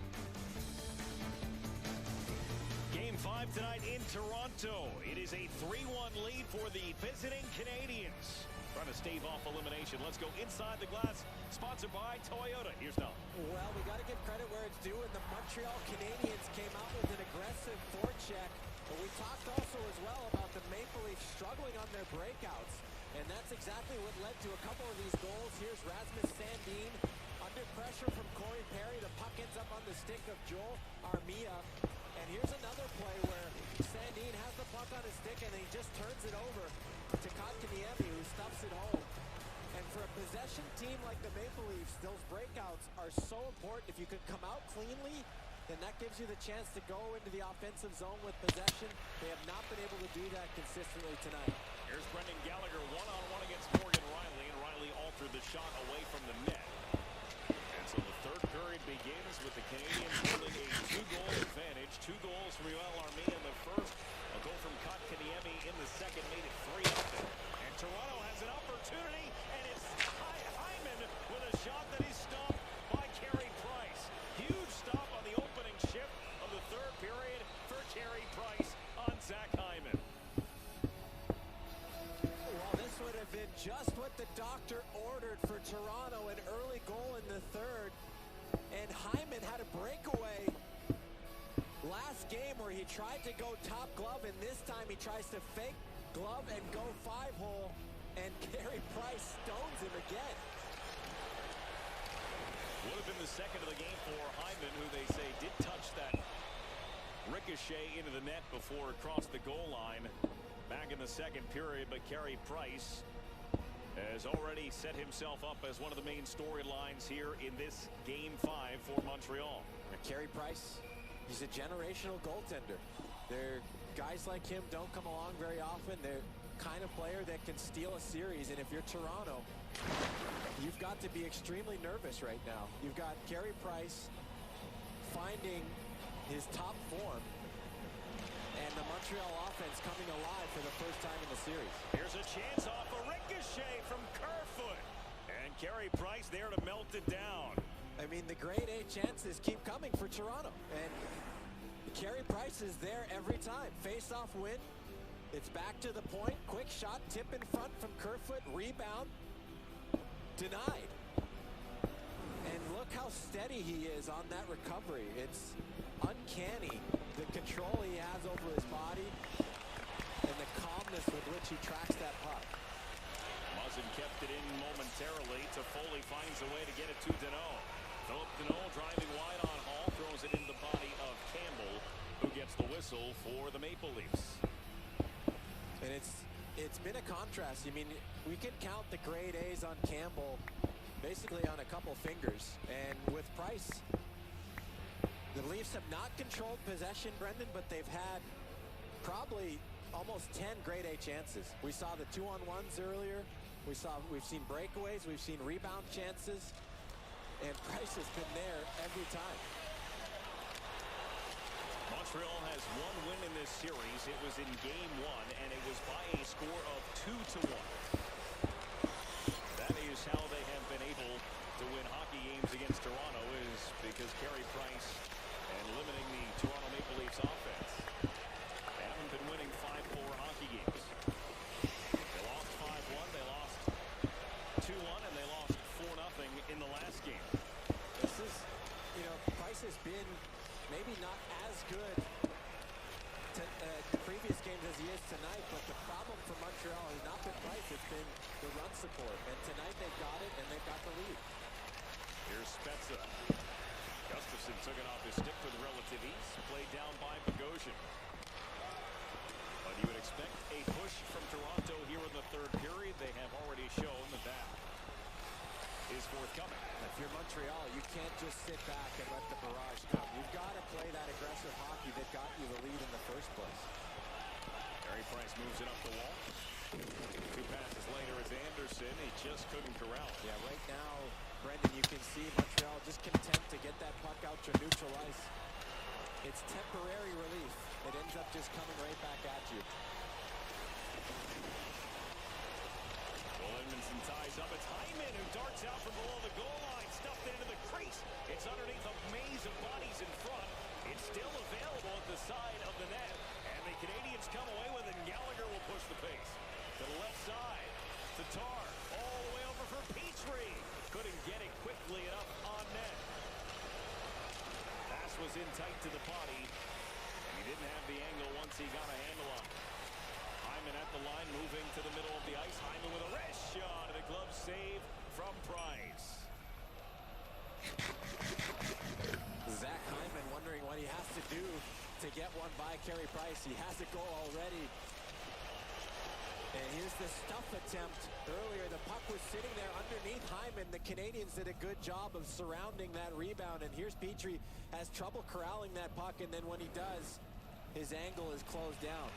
Game 5 tonight in Toronto. It is a 3-1 lead for the visiting Canadians. Trying to stave off elimination. Let's go inside the glass. Sponsored by Toyota. Here's Noah. Well, we got to give credit where it's due, and the Montreal Canadiens came out with an aggressive forecheck. But we talked also as well about the Maple Leafs struggling on their breakouts, and that's exactly what led to a couple of these goals. Here's Rasmus Sandin under pressure from Corey Perry. The puck ends up on the stick of Joel Armia. And here's another play where Sandin has the puck on his stick, and he just turns it over to Kotkaniemi, who stuffs it home. And for a possession team like the Maple Leafs, those breakouts are so important. If you can come out cleanly, then that gives you the chance to go into the offensive zone with possession. They have not been able to do that consistently tonight. Here's Brendan Gallagher one-on-one against Morgan Riley, and Riley altered the shot away from the net. And so the third period begins with the Canadiens holding a 2-goal advantage. 2 goals from Joel Armia in the first. A goal from Kotkaniemi in the second made it 3-0. And Toronto has an opportunity, and it's Hyman with a shot that is stopped by Carey Price. Huge stop on the opening shift of the third period for Carey Price on Zach Hyman. Well, this would have been just what the doctor ordered for Toronto, an early goal in the third. And Hyman had a breakaway last game where he tried to go top glove, and this time he tries to fake glove and go 5-hole, and Carey Price stones him again. Would have been the second of the game for Hyman, who they say did touch that ricochet into the net before it crossed the goal line back in the second period. But Carey Price has already set himself up as one of the main storylines here in this Game 5 for Montreal. Carey Price, he's a generational goaltender. Guys like him don't come along very often. They're kind of player that can steal a series, and if you're Toronto, you've got to be extremely nervous right now. You've got Carey Price finding his top form, and the Montreal offense coming alive for the first time in the series. Here's a chance off a ricochet from Kerfoot, and Carey Price there to melt it down. I mean, the grade A chances keep coming for Toronto, and Carey Price is there every time. Face-off win. It's back to the point. Quick shot, tip in front from Kerfoot. Rebound. Denied. And look how steady he is on that recovery. It's uncanny, the control he has over his body and the calmness with which he tracks that puck. Muzzin kept it in momentarily. Toffoli finds a way to get it to Deneau. Philip Deneau driving wide on Hall, throws it into the body of Campbell, who gets the whistle for the Maple Leafs. And it's been a contrast. I mean, we can count the grade A's on Campbell basically on a couple fingers. And with Price, the Leafs have not controlled possession, Brendan, but they've had probably almost 10 grade A chances. We saw the 2-on-1s earlier. We've seen breakaways. We've seen rebound chances. And Price has been there every time. Montreal has one win in this series. It was in Game 1, and it was by a score of 2-1. That is how they have been able to win hockey games against Toronto, is because Carey Price and limiting the Toronto Maple Leafs offense. They haven't been winning 5-4 hockey games. They lost 5-1, they lost 2-1, and they lost 4-0 in the last game. This is, Price has been maybe not as good the previous games as he is tonight, but the problem for Montreal has not been Price, it's been the run support. And tonight they've got it, and they've got the lead. Here's Spezza. Gustafsson took it off his stick with relative ease, played down by Bogosian. But you would expect a push from Toronto here in the third period. They have already shown that is forthcoming. If you're Montreal, you can't just sit back and let the barrage come. You've got to play that aggressive hockey that got you the lead in the first place. Carey Price moves it up the wall. 2 passes later, it's Anderson. He just couldn't corral. Yeah, right now, Brendan, you can see Montreal just content to get that puck out to neutral ice. It's temporary relief. It ends up just coming right back at you. Well, Edmondson ties up. It's Hyman who darts out from below the goal line, stuffed it into the crease. It's underneath a maze of bodies in front. It's still available at the side of the net. And the Canadians come away with it, and Gallagher will push the pace. To the left side. Tatar all the way over for Petrie. Couldn't get it quickly enough on net. Pass was in tight to the body. And he didn't have the angle once he got a handle on it. Hyman at the line, moving to the middle of the ice. Hyman with a wrist shot, and a glove save from Price. Zach Hyman wondering what he has to do to get one by Carey Price. He has a goal already. And here's the stuff attempt. Earlier, the puck was sitting there underneath Hyman. The Canadians did a good job of surrounding that rebound. And here's Petrie, has trouble corralling that puck. And then when he does, his angle is closed down.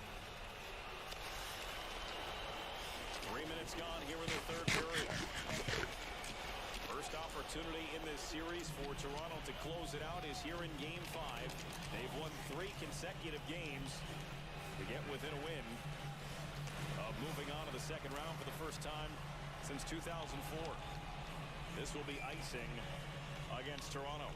3 minutes gone here in the third period. First opportunity in this series for Toronto to close it out is here in Game 5. They've won 3 consecutive games to get within a win of moving on to the second round for the first time since 2004. This will be icing against Toronto.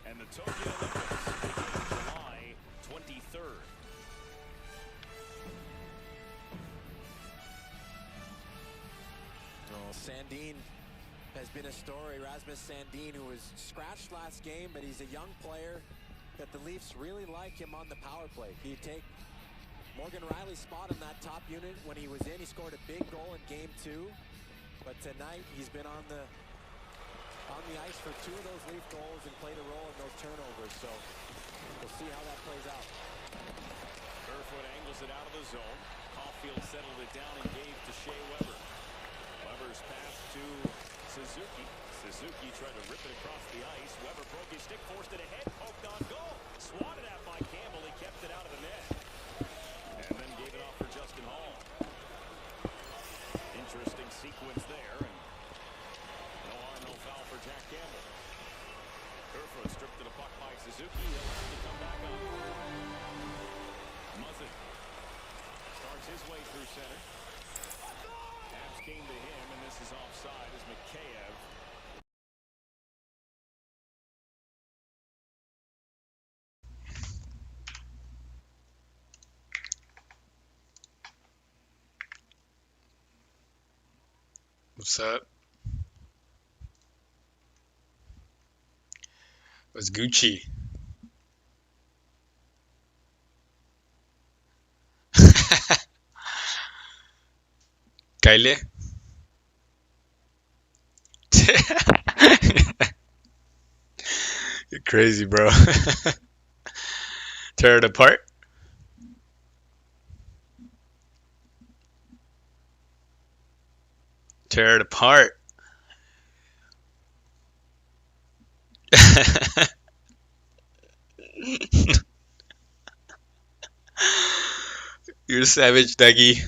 And the Tokyo Olympics begin July 23rd. Well, Sandin has been a story. Rasmus Sandin, who was scratched last game, but he's a young player that the Leafs really like him on the power play. He'd take Morgan Riley's spot in that top unit when he was in. He scored a big goal in Game 2, but tonight he's been on the ice for 2 of those Leaf goals and played a role in those turnovers. So we'll see how that plays out. Kerfoot angles it out of the zone. Caulfield settled it down and gave to Shea Weber. Weber's pass to Suzuki. Suzuki tried to rip it across the ice. Weber broke his stick, forced it ahead, poked on goal. Swatted at by Campbell. He kept it out of the net. And then gave it off for Justin Hall. Interesting sequence there. And no harm, no foul for Jack Campbell. Kerfoot stripped to the puck by Suzuki. He'll have to come back up. Muzzin starts his way through center. Abs came to him, and this is offside as Mikheyev. What's up? What's Gucci? Kyle? You're crazy, bro. Tear it apart? Tear it apart. You're a savage, Dougie.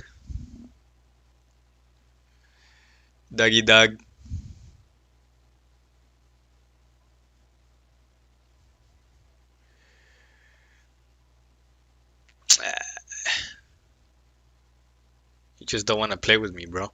Dougie Doug. You just don't want to play with me, bro.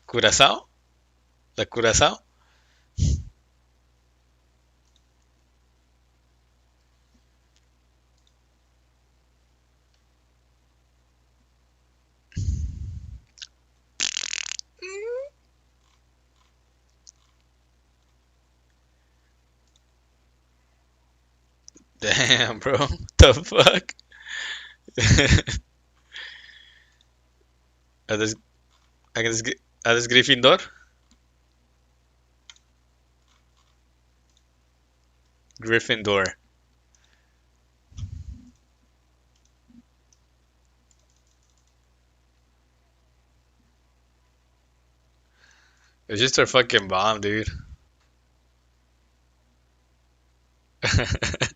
Curazao? La Curazao? Damn, bro. What the fuck? ¿Es Gryffindor? Gryffindor. It's just a fucking bomb, dude. That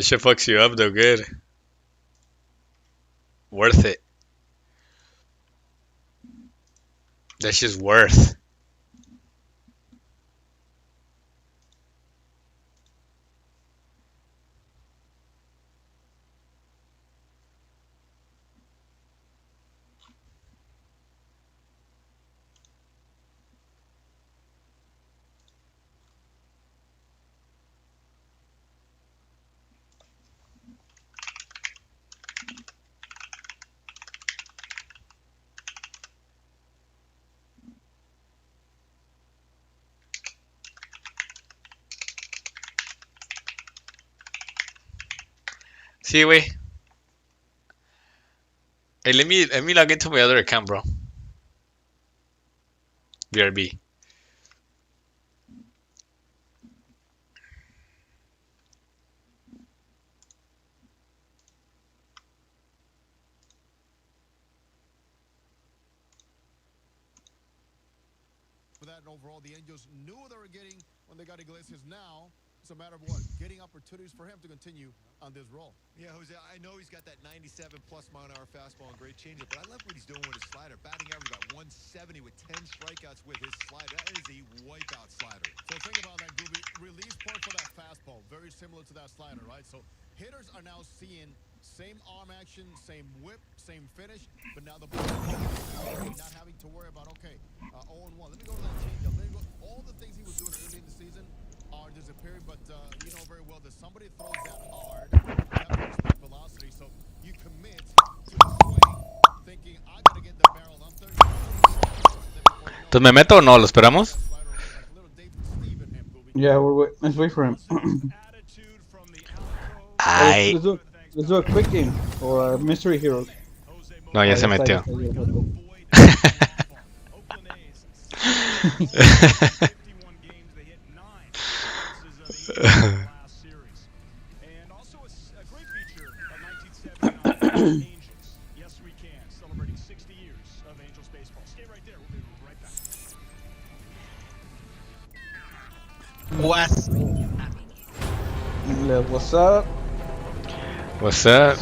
shit fucks you up though good. Worth it. That shit's worth. See, wait. Hey, let me log into my other account, bro. BRB. For that, and overall, the Angels knew what they were getting when they got Iglesias. Now it's a matter of what? Getting opportunities for him to continue on this role. Yeah, Jose, I know he's got that 97-plus mile-an-hour fastball and great changeup, but I love what he's doing with his slider. Batting average about 170 with 10 strikeouts with his slider. That is a wipeout slider. So think about that, Gooby. Release point for that fastball. Very similar to that slider, right? So hitters are now seeing same arm action, same whip, same finish, but now the ball not having to worry about, okay, 0-1. Let me go to that changeup. Let me go. All the things he was doing early in the season are disappearing, but you know very well that somebody throws that hard, you have to expect velocity, so you commit to the swing, thinking, I gotta get the barrel up there. Entonces, ¿me meto o no? ¿Lo esperamos? Yeah, let's wait for him. Ay. Let's do a quick game or a mystery heroes. No, ya se metió. What's up? What's up?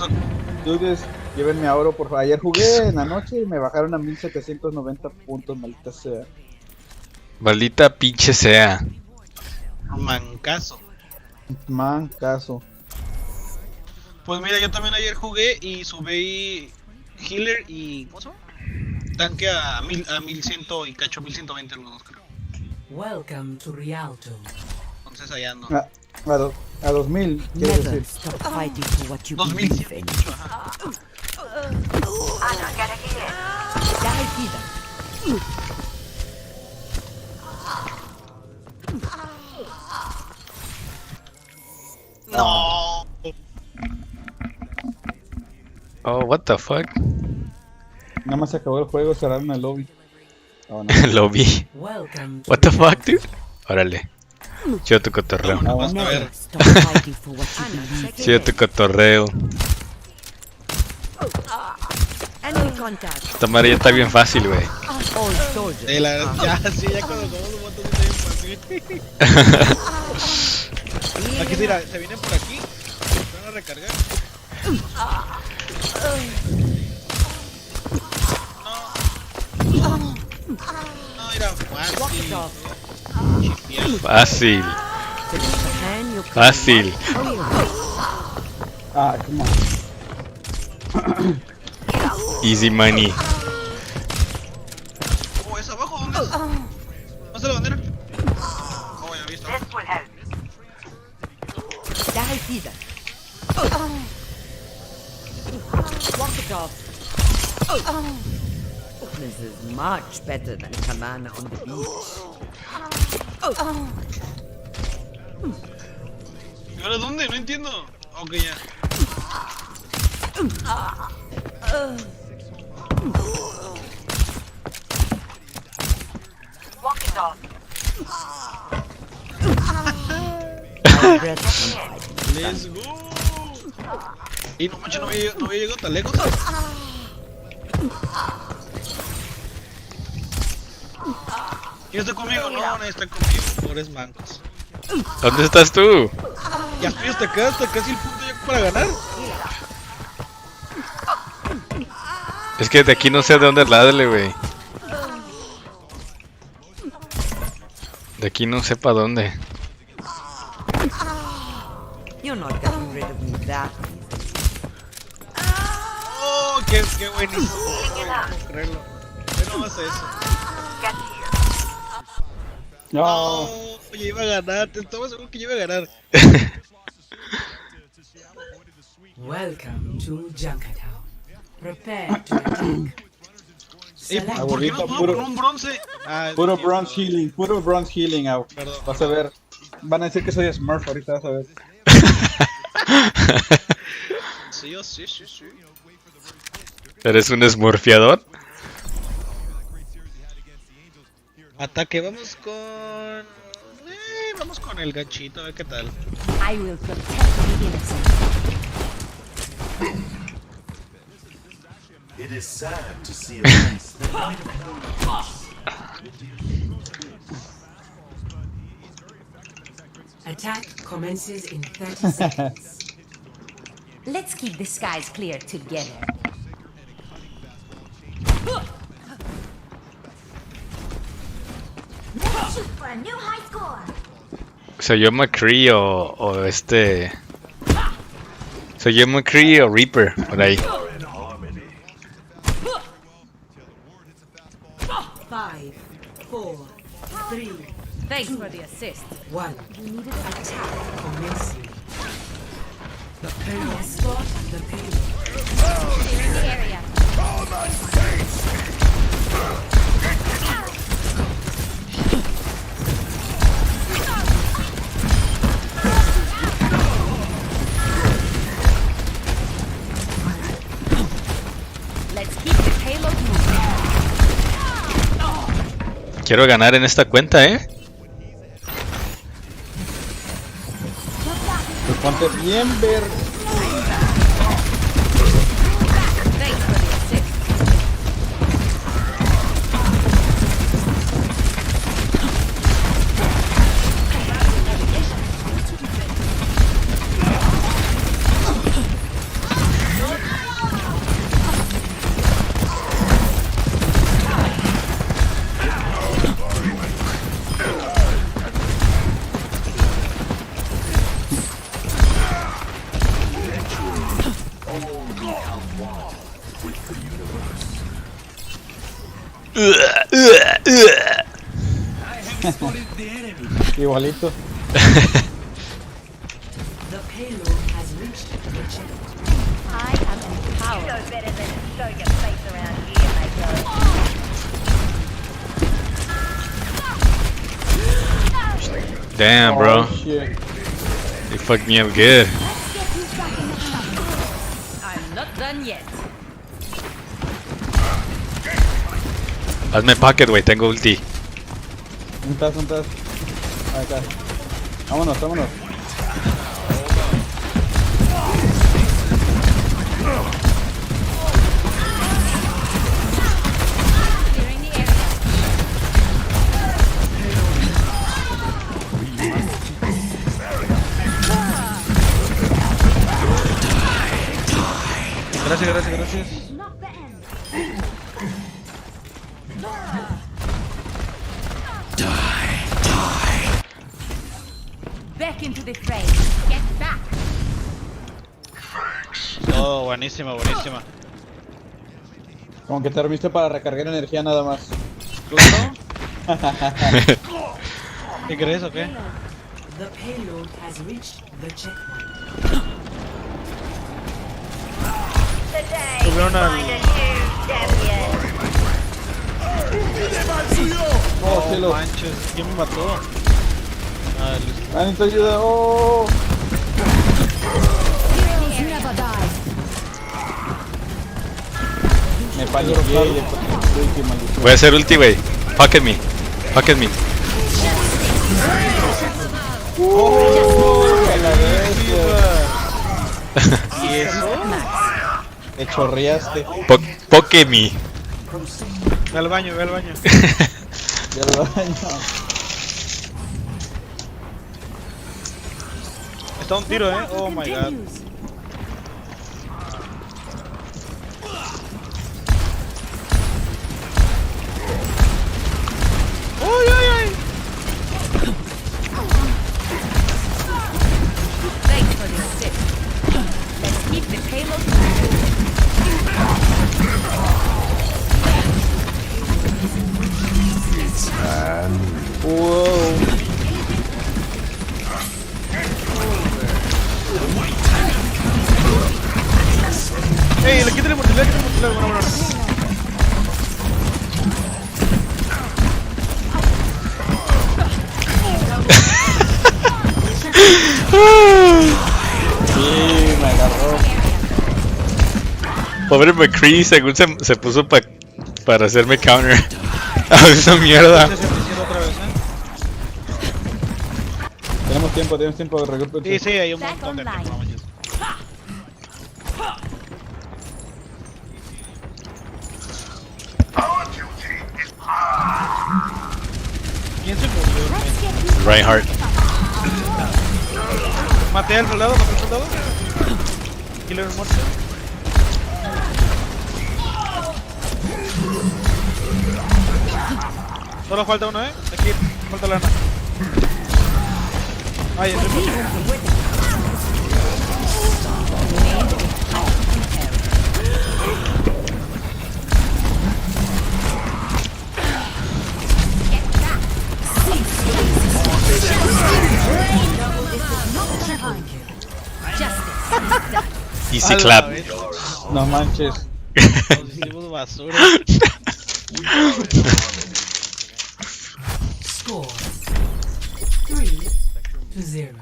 Dudes, llévenme a oro, por favor. Ayer jugué en la noche y me bajaron a 1790 puntos, maldita sea. Maldita pinche sea. Mancazo. Mancazo. Pues mira, yo también ayer jugué y subí healer y ¿cómo se llama? Tanque a 1100 y cacho 1120 los dos, creo. Welcome to Rialto. Entonces allá ando. A 2000, quiero decir. 2100. No. Oh, what the fuck? Nada más se acabó el juego, cerraron el lobby. Oh, no. Lobby. What the fuck, dude? Órale. Chido tu cotorreo. Chido tu cotorreo. Esta madre ya está bien fácil, güey. Ya, sí, ya cuando tomamos un montón está bien fácil. Aquí mira, se vienen por aquí. Se van a recargar. No, mira, fácil. Fácil. Ah, come on. Easy money. Oh, ¿es abajo? ¿Dónde es? ¿Dónde está la bandera? Oh, ya visto. Walk it off. This is much better than Cabana on the beach. ¿Y ahora dónde? No entiendo. Ok, ya. Walk it off. Let's go. Y no manches, no había llegado tan lejos. ¿Quién está conmigo? No, nadie está conmigo. Pobres mancos. ¿Dónde estás tú? Ya estoy hasta acá, hasta casi el punto ya para ganar. Es que de aquí no sé de dónde darle, güey. De aquí no sé para dónde. You're not getting rid of me that Oh, qué buenísimo. No puedo creerlo. ¿Cómo hace eso? No. Oye, iba a ganar. Te estaba seguro que yo iba a ganar. Welcome to Junkertown. Prepare to attack. ¿Por qué no puedo por un bronce? Puro bronze healing, Au. Vas a ver. Van a decir que soy Smurf ahorita, vas a ver. Sí. ¿Eres un smurfiador? Ataque, vamos con el ganchito, a ver qué tal. I will protect the innocent. It is sad to see a place that Attack commences in 30 seconds. Let's keep the skies clear together. Shoot for a new high score. ¿Soy yo McCree o este? ¿Soy yo McCree o Reaper? Por ahí. 5, 4, 3. Thanks for the assist. 1. Attack commencing. The payload. Escort the payload. Clearing the area. Let's keep the payload moving. Quiero ganar en esta cuenta, Pues ponte bien ver. Thanks for the assist. Igualito. The payload has reached the checkpoint. I am empowered. You know better than to show your face around here, mate. Damn, bro. Oh, shit. You fucked me up good. I'm not done yet. Hazme pocket, güey. Tengo ulti. Un tazo. Acá. Vámonos. Clearing the area. Gracias. Knock the end. Back into the fray. Get back. Oh, buenísima. Como que te dormiste para recargar energía nada más. ¿Qué crees o qué? The payload has reached the checkpoint. Subieron al... Oh, cielos. manches, ¿quién me mató? Necesito ayuda. Oh. Heroes never die. Me paniqué y ulti, maldito. Voy a hacer ulti, güey. Pocket me. A la bestia. ¿Y eso? Te chorreaste. Pocket me. Ve al baño. Ya lo daño. Está un tiro, oh my god. ¡Uy, uy, uy! Thanks for the assist. Let's keep the payload moving. Wow. ¡Ey! Le quítale mortalidad, bueno, bueno. Sí, me agarró. Pobre McCree, según se puso para hacerme counter. A esa mierda. Tenemos tiempo de regrupo. Sí, sí, hay un montón de tiempo. ¿Quién se murió? Reinhardt. Maté al soldado, Killer muerto. Solo falta uno, Aquí, falta lana. Ay, Easy clap. No manches. Hicimos basura. Score 3-0.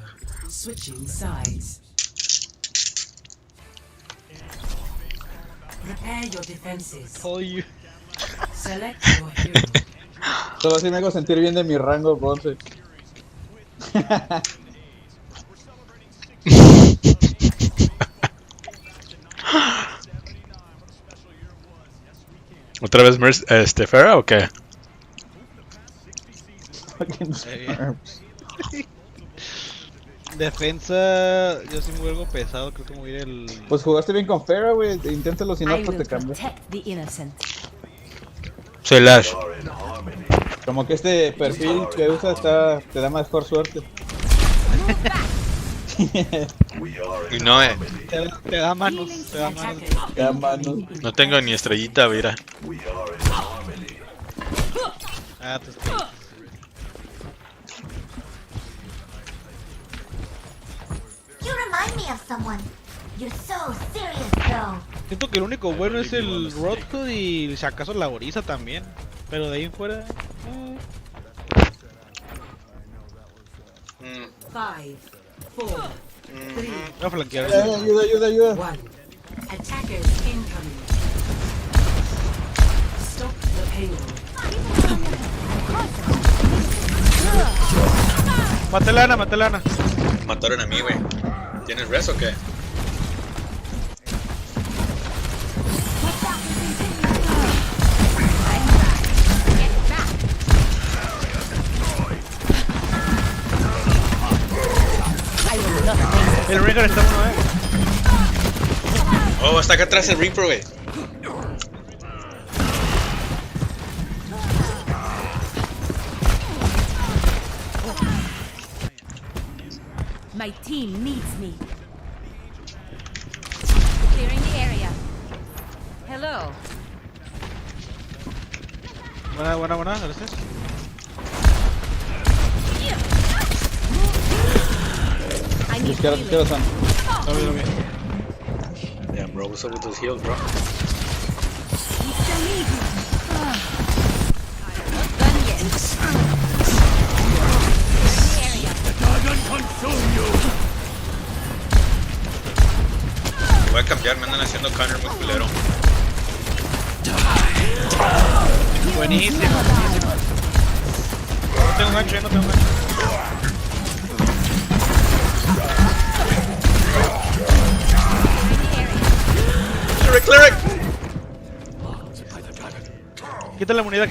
Switching sides. Prepare your defenses. Select your hero. Solo así me hago sentir bien de mi rango, Ponce. ¿Otra vez Fera o qué? Defensa, yo sí me vuelvo pesado, creo que me voy a ir el... Pues jugaste bien con Fera, güey. Inténtalo, si no, pues te cambio. Soy Lash. Como que este perfil que usas te da mejor suerte. Y no, Te da manos, no tengo ni estrellita, mira. Ah, te estoy... You remind me of someone. You're so serious, though. Siento que el único bueno es el Roadhood y si acaso la Orisa también. Pero de ahí en fuera... 5, 4, 3. Voy a flanquear. Ayuda. 1. Attackers incoming. Stop the payload. Maté lana. Mataron a mí, güey. ¿Tienes res o qué? El Reaper está uno, Oh, está acá atrás el Reaper, güey. My team needs me. Clearing the area. Hello. Buena, gracias. Izquierda, San. Lo vi. Damn, bro, what's up with those heals, bro? Voy a cambiar, me andan haciendo counter muy culero. Buenísimo. No tengo gancho. Cleric. Quita la unidad.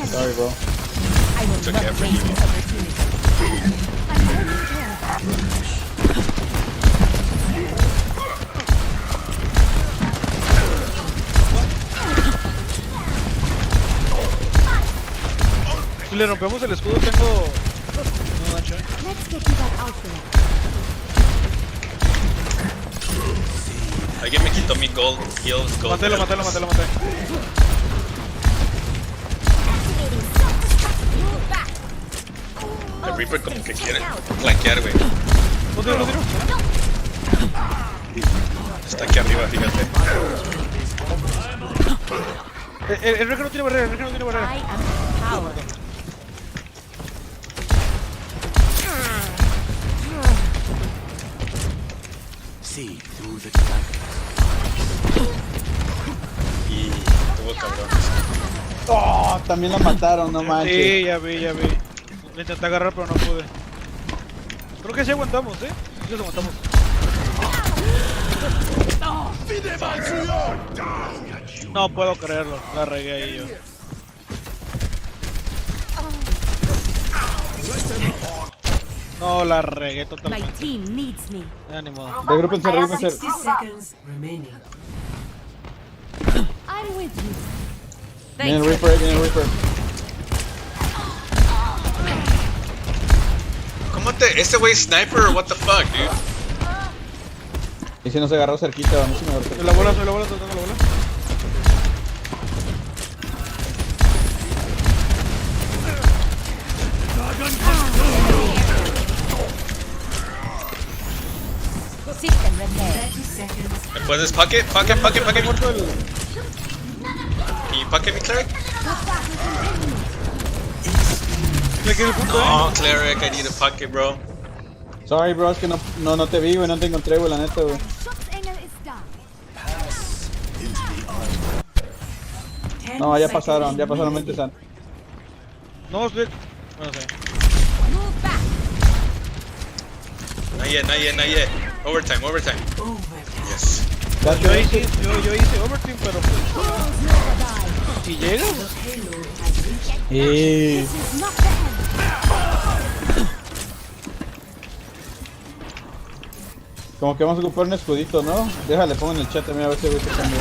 Sorry, bro. It's okay for you. Si le rompemos el escudo, tengo. No, Nacho. Alguien me quitó mi gold heals, gold. Matelo. El Reaper como que quiere flanquear, güey. Lo tiro. Está aquí arriba, fíjate. El Reaper no tiene barrera, See through the darkness. Y tuvo cabrón. Oh, también la mataron, no manches. Sí, ya vi. Le intenté agarrar, pero no pude. Creo que sí aguantamos, ¿eh? Sí los aguantamos. No puedo creerlo, la regué ahí yo. No, la regué totalmente. Ya ni modo. Regrúpense. 60 seconds remaining. Viene el Reaper. ¿Cómo te...? ¿Este güey es sniper o what the fuck, dude? Y si no se agarró cerquita, a mí sí me agarró cerquita. Soy la bola, tengo la bola. ¿Me puedes pocket? ¿Y pocket mi cleric? No, cleric, I need a pocket, bro. Sorry, bro, es que no te vi, güey, no te encontré, güey, la neta, güey. No, ya pasaron, mente san. No, estoy... No sé. Not yet. Overtime. Yes. Yo hice overtime, pero pues... ¿Y llega? Como que vamos a ocupar un escudito, ¿no? Déjale, pongo en el chat también a ver si güey se cambia.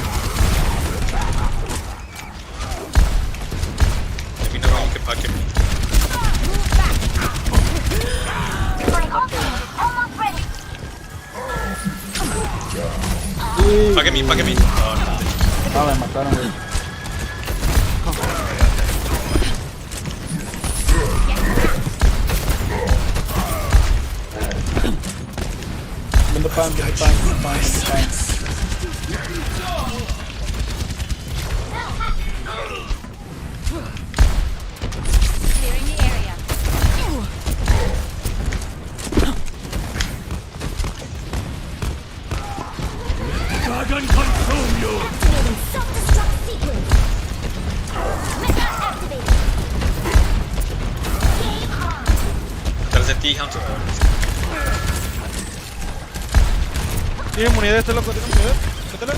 Maybe no one can pocket me. Pocket me. Oh, no. Me mataron, güey. Vendo pan. Atrás de ti, Hunter. ¿Tiene inmunidad este loco? ¿Tiene inmunidad? ¿Qué tal?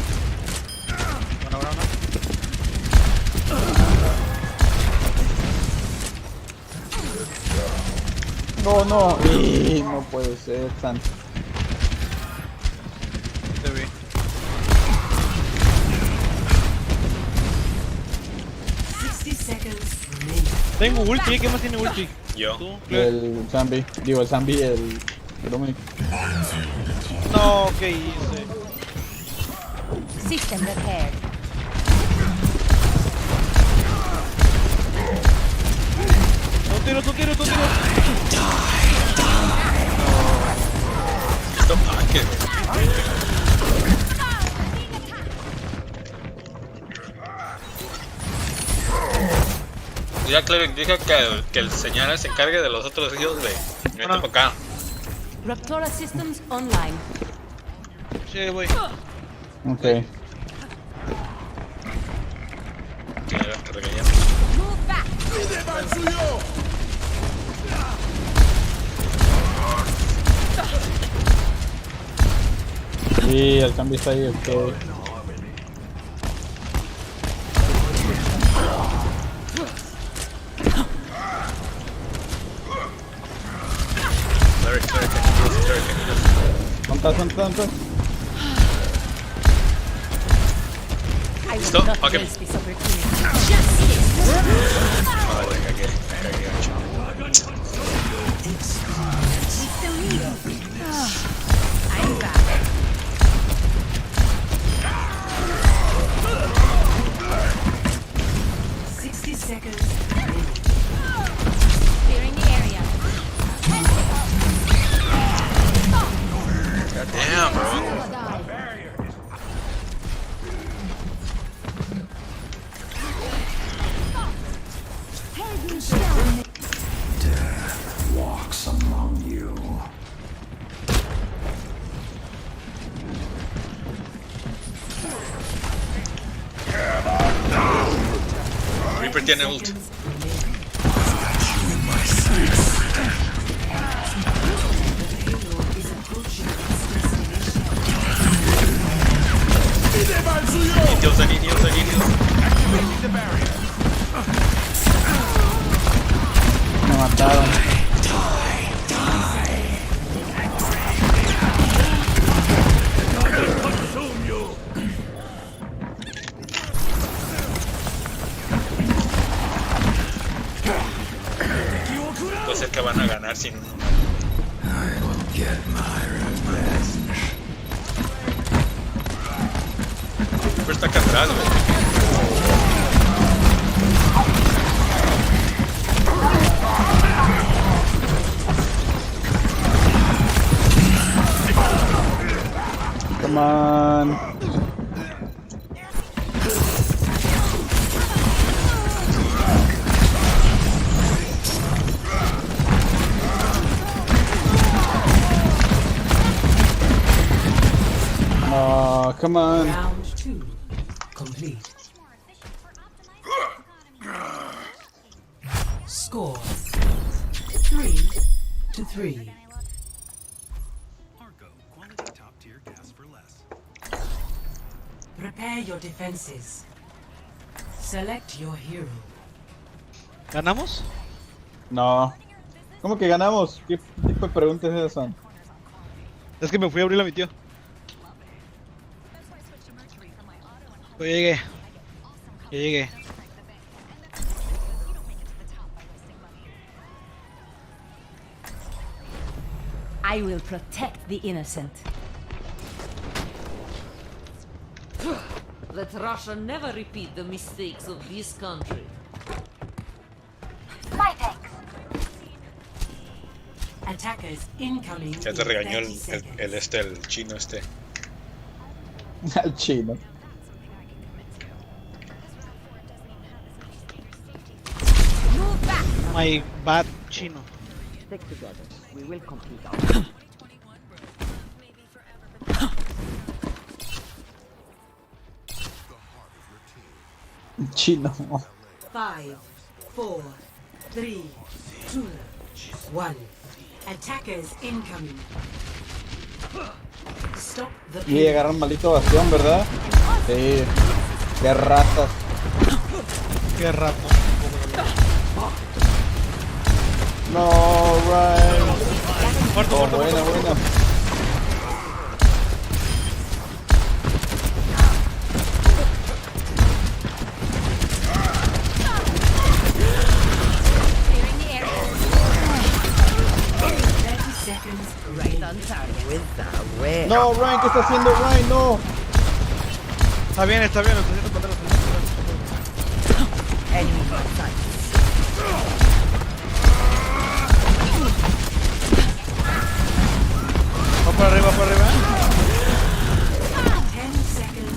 Bueno. No. No puede ser, San. Te vi. Tengo ulti, ¿qué más tiene ulti? Yo. El Zambi, el Dominic. No, ¿qué hice? System repaired. Tú tiro. Esto paque. Ya, Cleric, dije que el señor se encargue de los otros hijos de... Vete para acá. Raptora systems online. Sí, voy. Ok. Claro, te regañé. Sí, el cambio está ahí, ok. Sorry, can you ¿Cuántas? Listo, ok. Vale, me cagué. I'm back. Clearing the area. God damn, bro. Death walks among you. Reaper tiene ult. Niños. Me mataron. Puede ser que van a ganar sin un humano. I will get my revenge. Reaper está acá atrás, güey. Come on. Oh, come on. Round 2 complete. Score 3-3. Prepare your defenses. Select your hero. ¿Ganamos? No. ¿Cómo que ganamos? ¿Qué tipo de preguntas esas son? Es que me fui a abrir a mi tío. Ya llegué. I will protect the innocent. Let Russia never repeat the mistakes of this country. My thanks. Attackers incoming. Ya te regañó el chino este. Al chino. Move back. My bad chino. Stick together. We will complete our Chino. 5, 4, 3, 2, 1. Attackers incoming. Stop the Y agarran maldito bastión, ¿verdad? Sí. Qué ratas. Qué rato. No, Ryan. Muerto. Buena. Clearing the area. 30 seconds. Right on target. with the way. No, Ryan, ¿qué está haciendo Ryan? No. Está bien, lo estoy haciendo para atrás. Enemy on sight. Va para arriba. 10 seconds.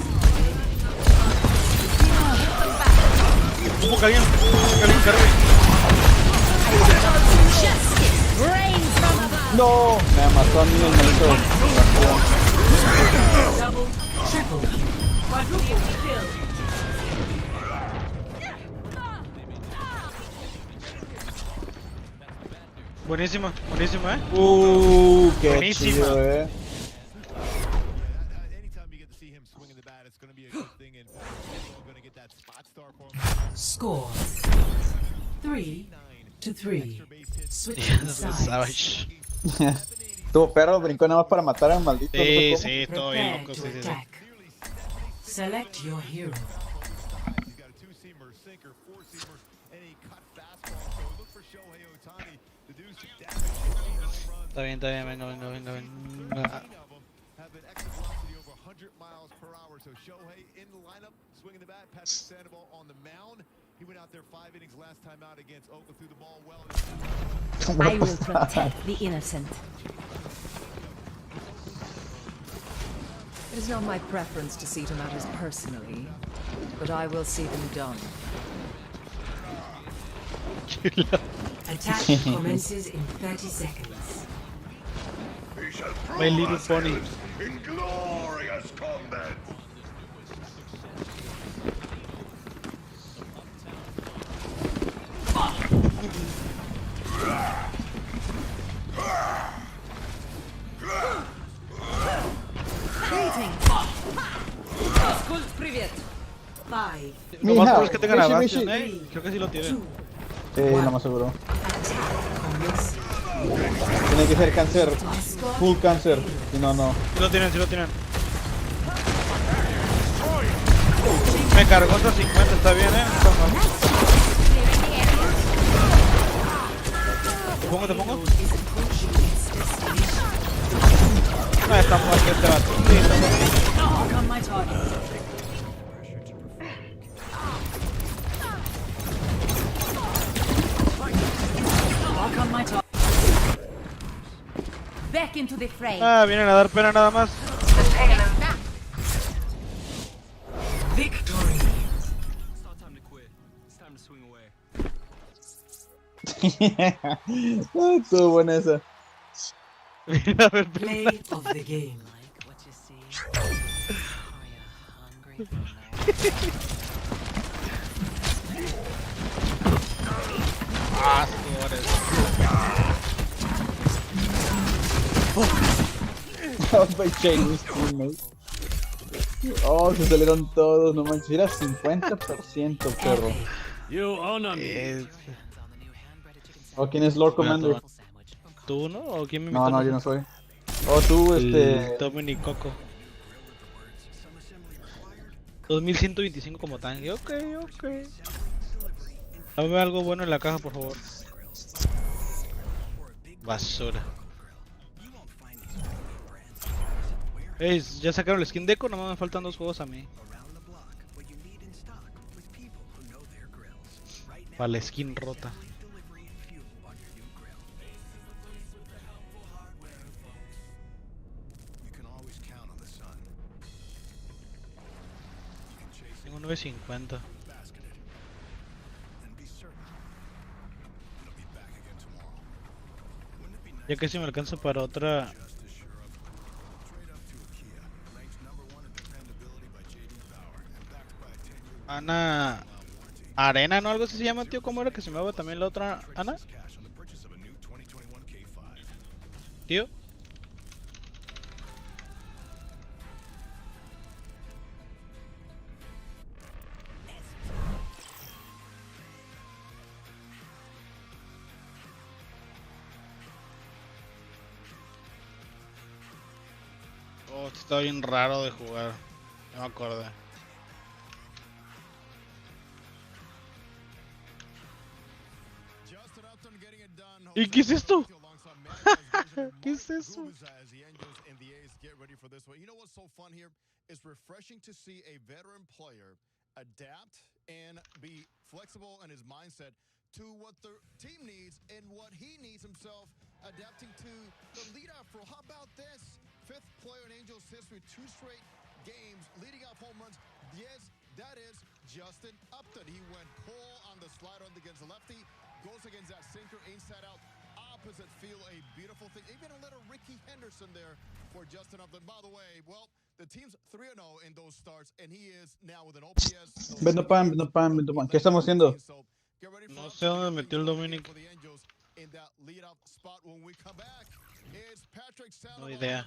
Un caliente, carry. No. Me mató a mí el maldito bastión. Double, triple, quadruple kill. Buenísima, Qué buenísima. chido, Anytime you get to see him swinging the bat, it's going to be a good thing. And he's going to get that spot star for him. Score 3-3. Switching Yeah, this is sides. savage. Tuvo perro, brincó nada más para matar al maldito. Sí, no sé sí, todo bien loco, sí, sí, sí. Select your hero. He's got a two-seamer, sinker, four-seamer, and a cut fastball. So look for Shohei Ohtani to do some damage. 14 home runs. Está bien, venga. 15 of them have an exit velocity over 100 miles per hour. So Shohei in the lineup, swinging the bat. Patrick Sandoval on the mound. He went out there 5 innings last time out against Oakland, threw the ball well. I will protect the innocent. It is not my preference to see to matters personally, but I will see them done. Attack commences in 30 seconds. My Little Pony. In glorious combat. Lo más probable es que tengan a Mishi, Bastion, creo que sí lo tienen. Sí, lo más seguro. Tiene que ser cáncer, full cáncer, si no, no. Sí lo tienen, sí lo tienen. Me cargó hasta 50, está bien, está mal. ¿Te pongo? No, está muerto este vato. Sí, está muerto. Back into the fray. Ah, vienen a dar pena nada más. Victory. It's not time to quit. It's time to swing away. Estuvo buena esa. Play of the game. Like what you see. Are you hungry Ah, My Chinese teammate. Oh, se salieron todos, no manches, era 50%, perro. ¿O quién es Lord Commander? ¿Tú no? ¿O quién me No, invitó? no, yo no soy. Oh, tú, Dominic Coco. 2125 como tanque. Ok. Dame algo bueno en la caja, por favor. Basura. Ey, ya sacaron el skin deco, nomás me faltan 2 juegos a mí. Para la skin rota. Tengo 950. Ya que si me alcanza para otra. Ana Arena, ¿no? Algo así se llama, tío. ¿Cómo era que se llamaba también la otra Ana? Tío. Oh, esto está bien raro de jugar. No me acordé. ¿Y qué es esto? ¿Qué es eso? You know what's so fun here? It's refreshing to see a veteran player adapt and be flexible in his mindset to what the team needs and what he needs himself, adapting to the leadoff role. How about this? 5th player in Angels history, 2 straight games leading off home runs. Yes, that is Justin Upton. He went cold on the slider against the lefty, goes against that sinker inside out. Opposite field, a beautiful thing. Even a little Ricky Henderson there for Justin Upton. By the way, well, the team's 3-0 in those starts, and he is now with an OPS. Vendo pan. ¿Qué estamos haciendo? No sé dónde metió el Dominic. No idea.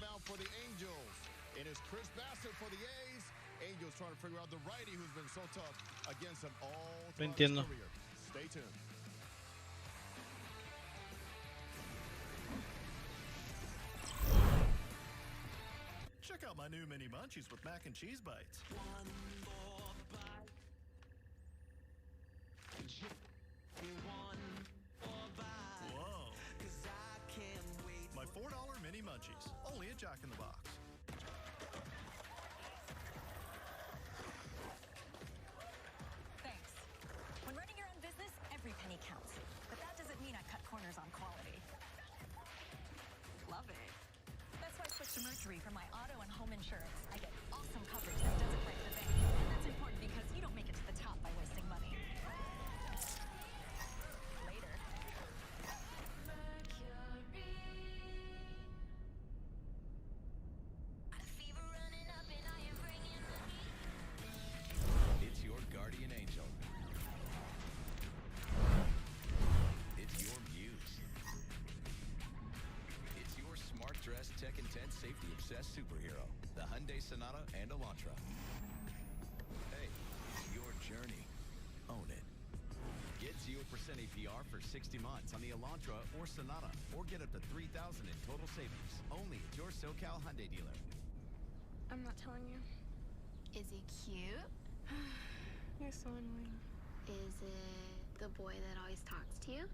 No entiendo. Check out my new mini munchies with mac and cheese bites. One more bite. One more bite. Whoa. 'Cause I can't wait. My $4 mini munchies, only at Jack in the Box. Thanks. When running your own business, every penny counts. But that doesn't mean I cut corners on quality. Love it. That's why I switched to Mercury for my auto and home insurance. I get awesome coverage that doesn't break the bank. And that's important because you don't make it to the top by wasting money. Later. It's your guardian angel. It's your muse. It's your smart-dressed, tech-intense, safety-obsessed superhero, the Hyundai Sonata and Elantra. Hey, it's your journey. Own it. Get 0% APR for 60 months on the Elantra or Sonata, or get up to $3,000 in total savings. Only at your SoCal Hyundai dealer. I'm not telling you. Is he cute? You're so annoying. Is it the boy that always talks to you?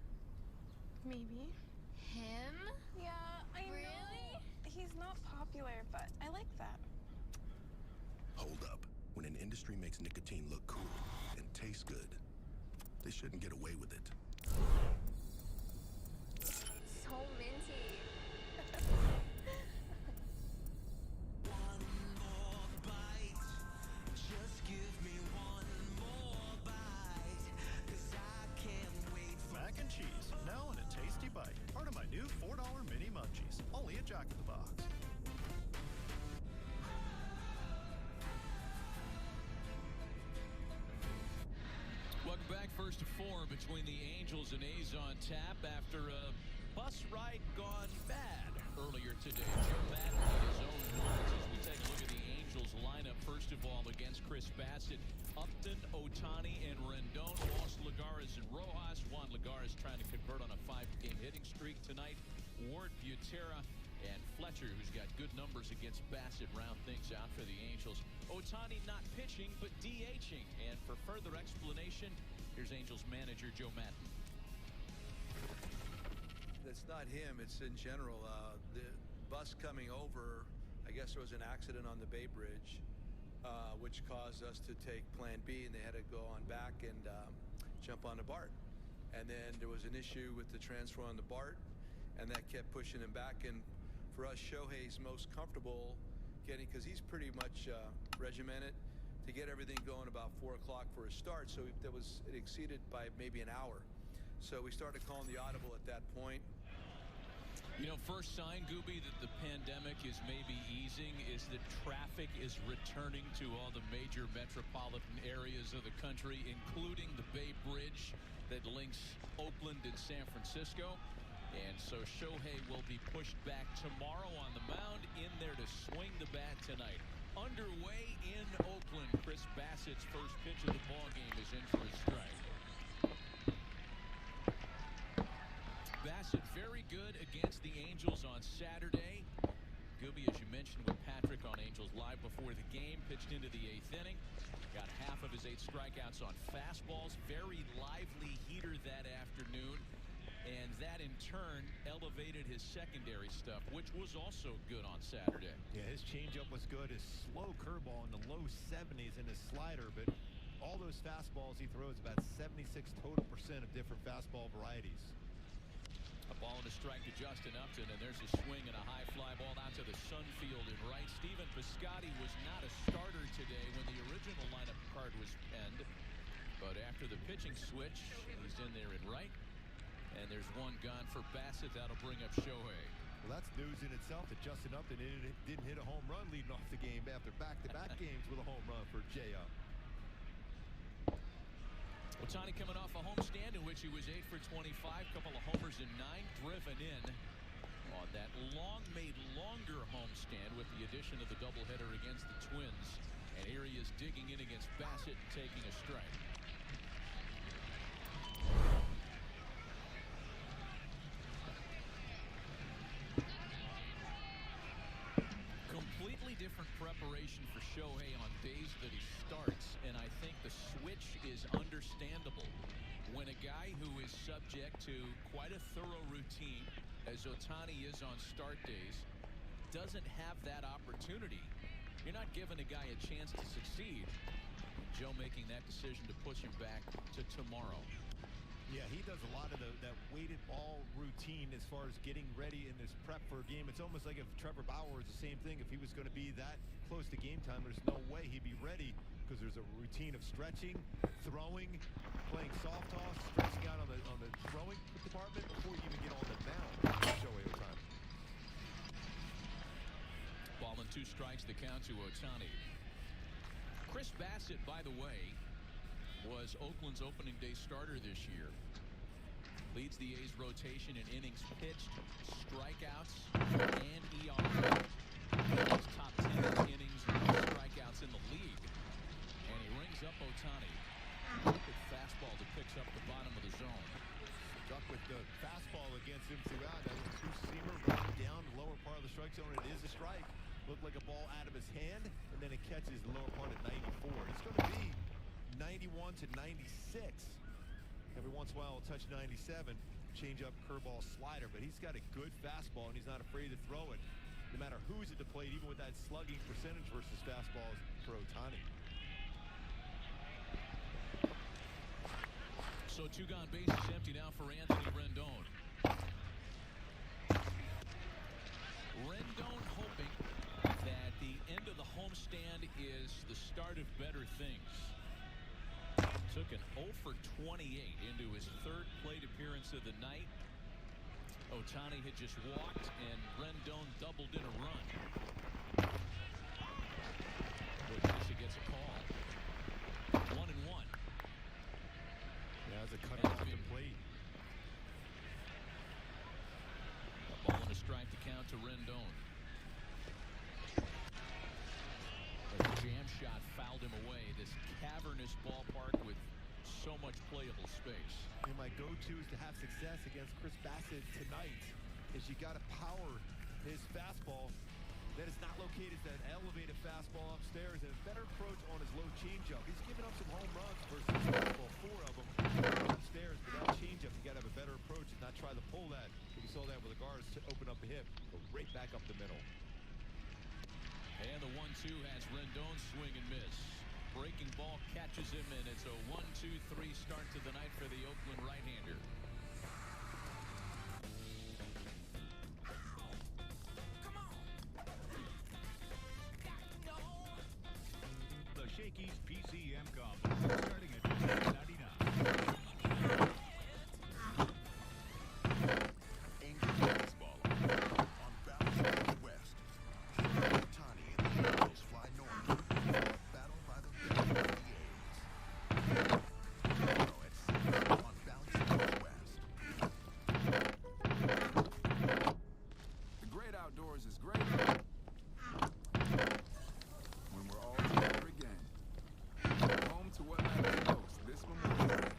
Maybe. Him? Yeah, I know. Really? He's not popular, but I like that. Hold up. When an industry makes nicotine look cool and taste good, they shouldn't get away with it. So minty. One more bite. Just give me one more bite. 'Cause I can't wait for Mac and cheese, now in a tasty bite. Part of my new $4 mini munchies, only at Jack in the Box. Welcome back. First to 4 between the Angels and A's on tap after a bus ride gone bad earlier today. Joe Madden in his own words as we take a look at the Angels lineup. First of all, against Chris Bassett, Upton, Ohtani, and Rendon. Lost Lagares and Rojas. Juan Lagares trying to convert on a 5-game hitting streak tonight. Ward, Butera, and Fletcher, who's got good numbers against Bassett, round things out for the Angels. Ohtani not pitching, but DHing. And for further explanation, here's Angels manager Joe Madden. It's not him, it's in general. The bus coming over, I guess there was an accident on the Bay Bridge, which caused us to take Plan B, and they had to go on back and jump on the BART. And then there was an issue with the transfer on the BART, and that kept pushing him back. And for us, Shohei's most comfortable getting, because he's pretty much regimented, to get everything going about 4 o'clock for a start. So it exceeded by maybe an hour. So we started calling the audible at that point. You know, first sign, Gooby, that the pandemic is maybe easing is that traffic is returning to all the major metropolitan areas of the country, including the Bay Bridge that links Oakland and San Francisco. And so Shohei will be pushed back tomorrow on the mound, in there to swing the bat tonight. Underway in Oakland, Chris Bassett's first pitch of the ballgame is in for a strike. Bassett very good against the Angels on Saturday. Gooby, as you mentioned with Patrick on Angels Live before the game, pitched into the 8th inning. Got half of his 8 strikeouts on fastballs. Very lively heater that afternoon. And that, in turn, elevated his secondary stuff, which was also good on Saturday. Yeah, his changeup was good. His slow curveball in the low 70s and his slider, but all those fastballs he throws, about 76% total of different fastball varieties. A ball and a strike to Justin Upton, and there's a swing and a high fly ball out to the sun field in right. Stephen Piscotty was not a starter today when the original lineup card was penned, but after the pitching switch, he's in there in right. And there's one gone for Bassett. That'll bring up Shohei. Well, that's news in itself that Justin Upton didn't hit a home run leading off the game after back-to-back games with a home run for J.O. Ohtani coming off a homestand in which he was 8 for 25, couple of homers and 9 driven in on that made longer homestand with the addition of the doubleheader against the Twins. And here he is digging in against Bassett and taking a strike. Completely totally different preparation for Shohei on days that he starts, and I think the switch is understandable. When a guy who is subject to quite a thorough routine, as Ohtani is on start days, doesn't have that opportunity, you're not giving a guy a chance to succeed. Joe making that decision to push him back to tomorrow. Yeah, he does a lot of that weighted ball routine as far as getting ready in this prep for a game. It's almost like if Trevor Bauer was the same thing. If he was going to be that close to game time, there's no way he'd be ready because there's a routine of stretching, throwing, playing soft toss, stretching out on the throwing department before you even get on the mound. Shohei Ohtani. Ball and 2 strikes, the count to Ohtani. Chris Bassett, by the way, was Oakland's opening day starter this year. Leads the A's rotation in innings pitched, strikeouts, and ERA. He's top 10 innings and strikeouts in the league. And he rings up Ohtani. Big fastball that picks up the bottom of the zone. Stuck with the fastball against him throughout. That was two-seamer running down the lower part of the strike zone. It is a strike. Looked like a ball out of his hand, and then it catches the lower part at 94. It's going to be 91 to 96. Every once in a while, he'll touch 97. Change up, curveball, slider. But he's got a good fastball, and he's not afraid to throw it. No matter who's at the plate, even with that slugging percentage versus fastballs for Ohtani. So 2 gone, bases empty now for Anthony Rendon. Rendon hoping that the end of the homestand is the start of better things. Took an 0 for 28 into his 3rd plate appearance of the night. Ohtani had just walked, and Rendon doubled in a run. He gets a call. 1-1. Yeah, that's a cut off the plate. A ball and a strike to count to Rendon. A jam shot fouled him away. This cavernous ballpark with so much playable space. And my go-to is to have success against Chris Bassett tonight is you got to power his fastball. That is not located as that elevated fastball upstairs, and a better approach on his low changeup. He's given up some home runs versus fastball, 4 of them upstairs, but that changeup, you got to have a better approach and not try to pull that. You saw that with the guards to open up the hip, go right back up the middle. And the 1-2 has Rendon swing and miss. Breaking ball catches him, and it's a 1-2-3 start to the night for the Oakland right-hander. The Shakey's PCM combo starting at $99. Angels baseball on bounce to the west. Ohtani and the Angels fly north. Battle by the bell of the A's. Tomorrow at 6 on bounce to the west. The great outdoors is great when we're all together again. Home to what matters most this Memorial Day.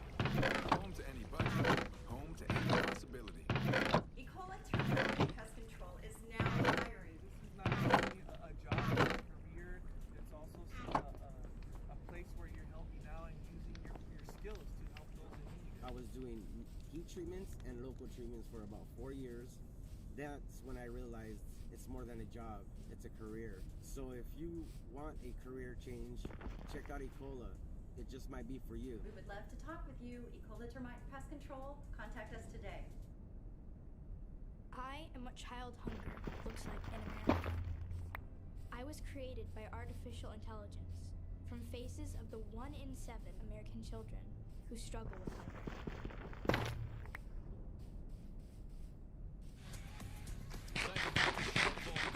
Home to any budget. Home to any possibility. Equality Pest Control is now hiring. This is not only a job, it's a career. It's also a place where you're helping out and using your skills to help those in need. I was doing heat treatments and local treatments for about 4 years. That's when I realized it's more than a job, it's a career. So if you want a career change, check out Ecola. It just might be for you. We would love to talk with you. Ecola Termite Pest Control. Contact us today. I am what child hunger looks like in America. I was created by artificial intelligence from faces of the 1 in 7 American children who struggle with hunger.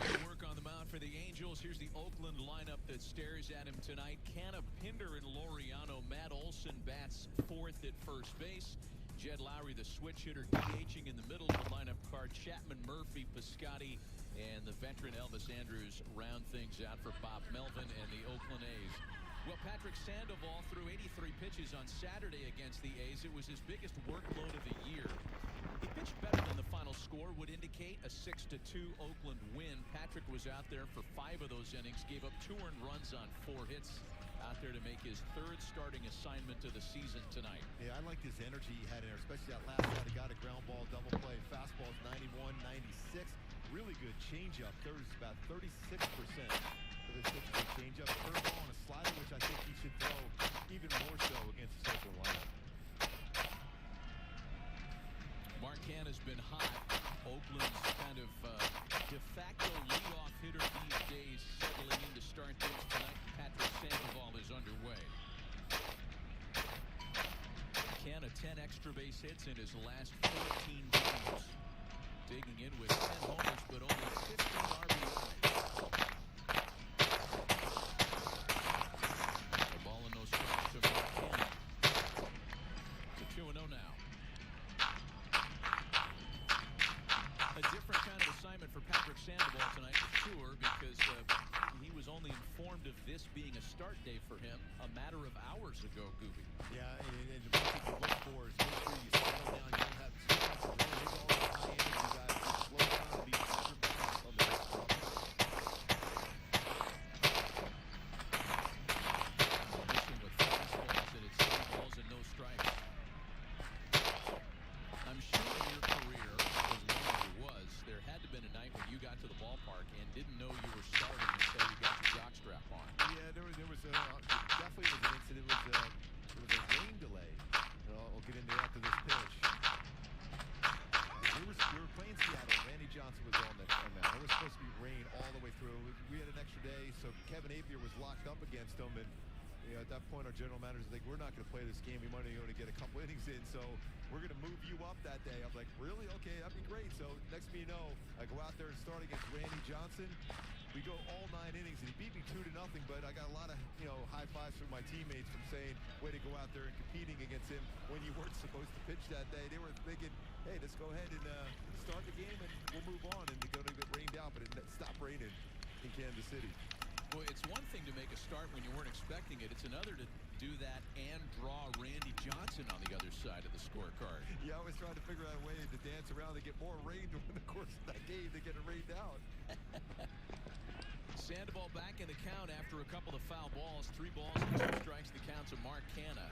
Good work on the mound for the Angels. Here's the Oakland lineup that stares at him tonight. Canna, Pinder, and Laureano. Matt Olson bats 4th at first base. Jed Lowry, the switch hitter, DHing in the middle of the lineup card. Chapman, Murphy, Piscotty, and the veteran Elvis Andrews round things out for Bob Melvin and the Oakland A's. Well, Patrick Sandoval threw 83 pitches on Saturday against the A's. It was his biggest workload of the year. He pitched better than the final score would indicate. 28, a 6-2 Oakland win. Patrick was out there for 5 of those innings, gave up 2 earned runs on 4 hits. Out there to make his 3rd starting assignment of the season tonight. Yeah, I liked his energy he had in there, especially that last shot. He got a ground ball double play. Fastball is 91, 96. Really good changeup. There's about 36% of the changeup. Curveball and a slider, which I think he should throw even more so against the Oakland lineup. Mark Hanna's been hot. Oakland's kind of de facto leadoff hitter these days, settling in to start things tonight. Patrick Sandoval is underway. Hanna 10 extra base hits in his last 14 games. Digging in with 10 homers, but only 15 RBIs. The ball in those strikes to Mark Hanna. It's 2-0 now. A different kind of assignment for Patrick Sandoval tonight for sure, because he was only informed of this being a start day for him a matter of hours ago, Gooby. Yeah, and the one thing you look for is make sure you settle down. You don't have too much to do. His all high innings. You got to slow down and be super balanced on the next problem. Missing with fastballs, and it's 3 balls and no strikes. I'm sure in your career, as long as it was, there had to have been a night when you got to the ballpark and didn't know you were starting until you got the jockstrap on. Yeah, there was definitely was an incident. There was a rain delay. I'll get into after this pitch. We were playing Seattle. Randy Johnson was on that. It was supposed to be rain all the way through. We had an extra day, so Kevin Apier was locked up against him, and at that point, our general manager was like, "We're not going to play this game. We might only going to get a couple innings in, so we're going to move you up that day." I'm like, "Really? Okay, that'd be great." So next thing you know, I go out there and start against Randy Johnson. We go all 9 innings, and he beat me 2-0. But I got a lot of high fives from my teammates from saying, "Way to go out there and competing against him when you weren't supposed to pitch that day." They were thinking, "Hey, let's go ahead and start the game, and we'll move on." And they're going to get rained out, but it stopped raining in Kansas City. Well, it's one thing to make a start when you weren't expecting it. It's another to do that and draw Randy Johnson on the other side of the scorecard. Yeah, I was trying to figure out a way to dance around to get more rain during the course of that game to get it rained out. Sandoval back in the count after a couple of foul balls. 3 balls and 2 strikes the count to Mark Hanna.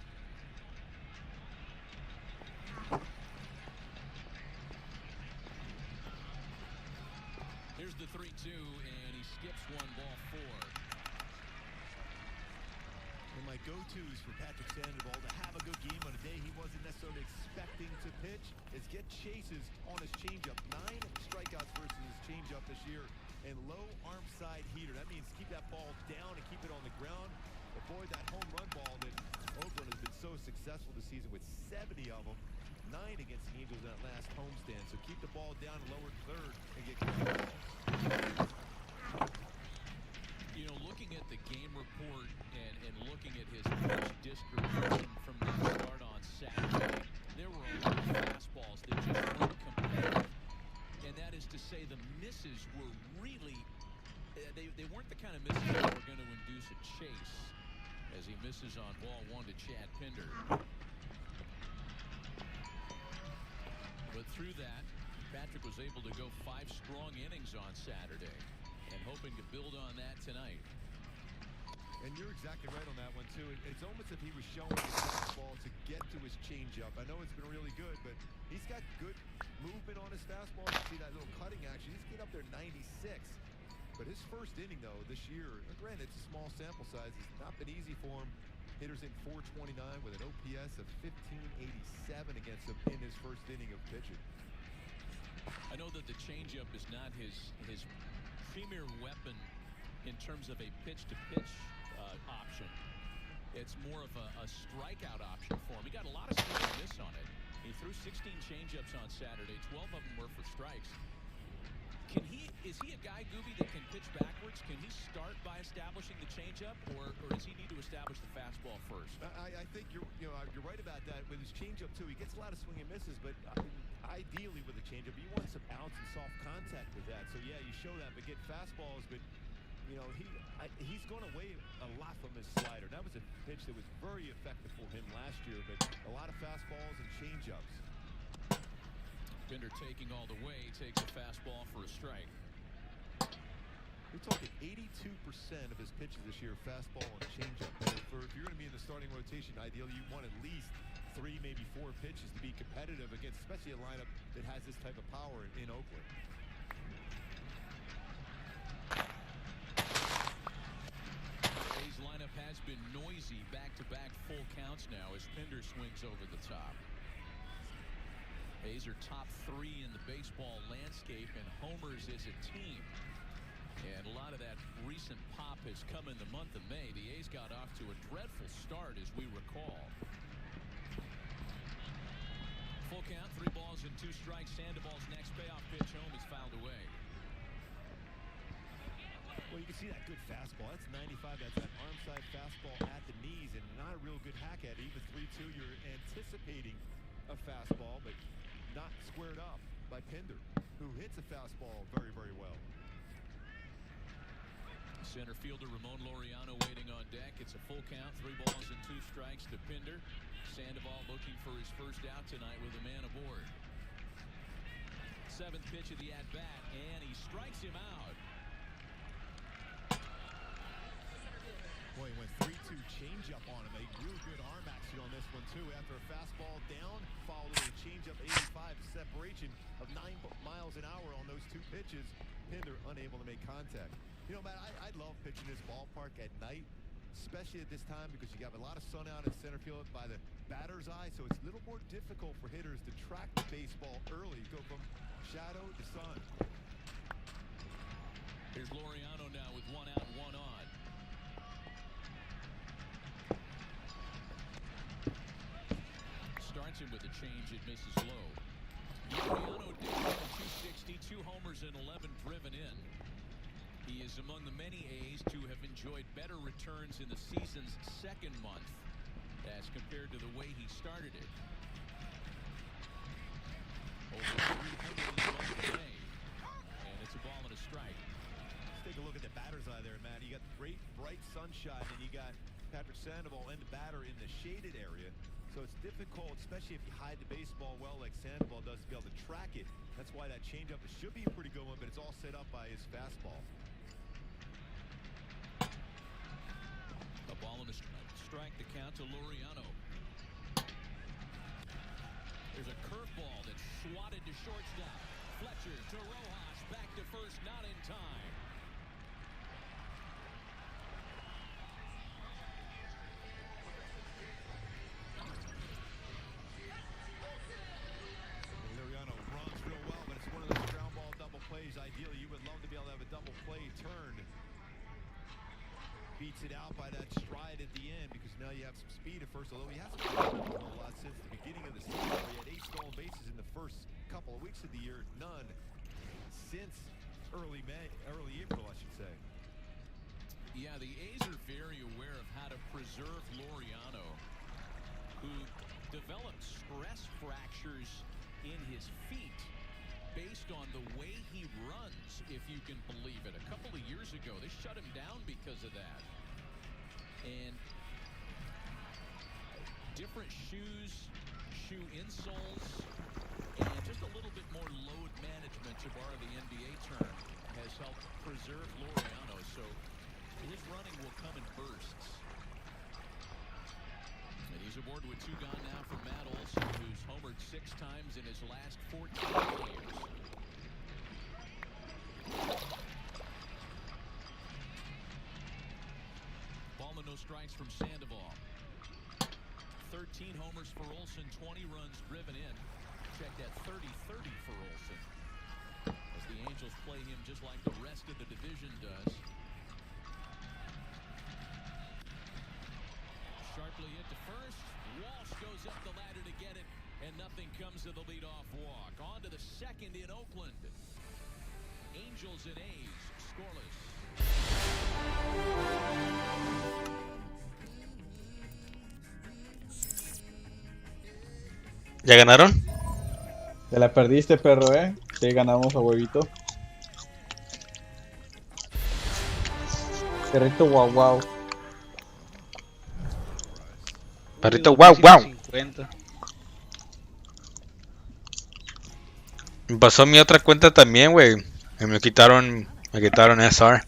Here's the 3-2, and he skips 1 ball 4. And my go-tos for Patrick Sandoval to have a good game on a day he wasn't necessarily expecting to pitch is get chases on his changeup. 9 strikeouts versus his changeup this year, and low arm side heater. That means keep that ball down and keep it on the ground. Avoid that home run ball that Oakland has been so successful this season with 70 of them. 9 against the Angels in that last homestand. So keep the ball down and lower third and get ground balls. Looking at the game report and looking at his pitch distribution from the start on Saturday, there were a lot of fastballs that just weren't competitive. And that is to say the misses were really, they weren't the kind of misses that were going to induce a chase, as he misses on ball 1 to Chad Pinder. But through that, Patrick was able to go 5 strong innings on Saturday and hoping to build on that tonight. And you're exactly right on that one, too. It's almost if he was showing his fastball to get to his changeup. I know it's been really good, but he's got good movement on his fastball. You see that little cutting action. He's getting up there 96. But his first inning, though, this year, granted, it's a small sample size. It's not been easy for him. Hitters in 429 with an OPS of 1587 against him in his first inning of pitching. I know that the changeup is not his premier weapon in terms of a pitch-to-pitch option. It's more of a strikeout option for him. He got a lot of swing and miss on it. He threw 16 changeups on Saturday. 12 of them were for strikes. Is he a guy, Gooby, that can pitch backwards? Can he start by establishing the changeup, or does he need to establish the fastball first? I think you're right about that. With his changeup too, he gets a lot of swing and misses, but ideally with a changeup, you want some bounce and soft contact with that. So yeah, you show that, but get fastballs. But he's going away a lot from his slider. That was a pitch that was very effective for him last year, but a lot of fastballs and changeups. Pinder taking all the way, takes a fastball for a strike. We're talking 82% of his pitches this year, fastball and changeup. And if you're going to be in the starting rotation, ideally you want at least 3, maybe 4 pitches to be competitive against, especially a lineup that has this type of power in Oakland. A's lineup has been noisy, back-to-back full counts now as Pinder swings over the top. A's are top 3 in the baseball landscape and homers as a team. And a lot of that recent pop has come in the month of May. The A's got off to a dreadful start, as we recall. Full count, 3 balls and 2 strikes. Sandoval's next payoff pitch home is fouled away. Well, you can see that good fastball. That's 95. That's that arm side fastball at the knees and not a real good hack at it. Even 3-2, you're anticipating a fastball, but not squared up by Pinder, who hits a fastball very, very well. Center fielder Ramon Laureano waiting on deck. It's a full count, 3 balls and 2 strikes to Pinder. Sandoval looking for his first out tonight with a man aboard. 7th pitch of the at-bat, and he strikes him out. Boy, he went 3-2 changeup on him. A real good arm action on this one, too. After a fastball down, followed with a changeup 85, separation of 9 miles an hour on those 2 pitches. Pinder unable to make contact. You know, Matt, I love pitching this ballpark at night, especially at this time because you have a lot of sun out in center field by the batter's eye, so it's a little more difficult for hitters to track the baseball early. You go from shadow to sun. Here's Laureano now with 1 out, 1 on. Starts him with a change, it misses low. Laureano did 260, 2 homers and 11 driven in. He is among the many A's to have enjoyed better returns in the season's 2nd month as compared to the way he started it. Over 300 in the month of May, and it's a ball and a strike. Let's take a look at the batter's eye there, Matt. You got great bright sunshine, and you got Patrick Sandoval and the batter in the shaded area. So it's difficult, especially if you hide the baseball well like Sandoval does, to be able to track it. That's why that changeup, it should be a pretty good one, but it's all set up by his fastball. A ball and a strike to count to Laureano. There's a curveball that's swatted to shortstop. Fletcher to Rojas, back to first, not in time. Laureano runs real well, but it's one of those ground ball double plays. Ideally, you would love to be able to have a double play turned. Beats it out by that stride at the end because now you have some speed at first, although he hasn't been a whole lot since the beginning of the season where he had 8 stolen bases in the first couple of weeks of the year. None since early April, I should say. Yeah, the A's are very aware of how to preserve Laureano, who developed stress fractures in his feet based on the way he runs, if you can believe it. A couple of years ago, they shut him down because of that. And different shoes, shoe insoles, and just a little bit more load management, to borrow the NBA term, has helped preserve Laureano. So his running will come in bursts. And he's aboard with 2 gone now for Matt Olson, who's homered 6 times in his last 14 games. Ball and no strikes from Sandoval. 13 homers for Olson, 20 runs driven in. Check that 30-30 for Olson, as the Angels play him just like the rest of the division does. Sharply hit to first. Walsh goes up the ladder to get it, and nothing comes to the leadoff walk. On to the 2nd in Oakland. Angels and A's scoreless. ¿Ya ganaron? Te la perdiste, perro, ¿eh? Sí, ganamos a huevito. Perrito guau guau. Perrito guau guau. Me pasó mi otra cuenta también, güey. Y me quitaron SR.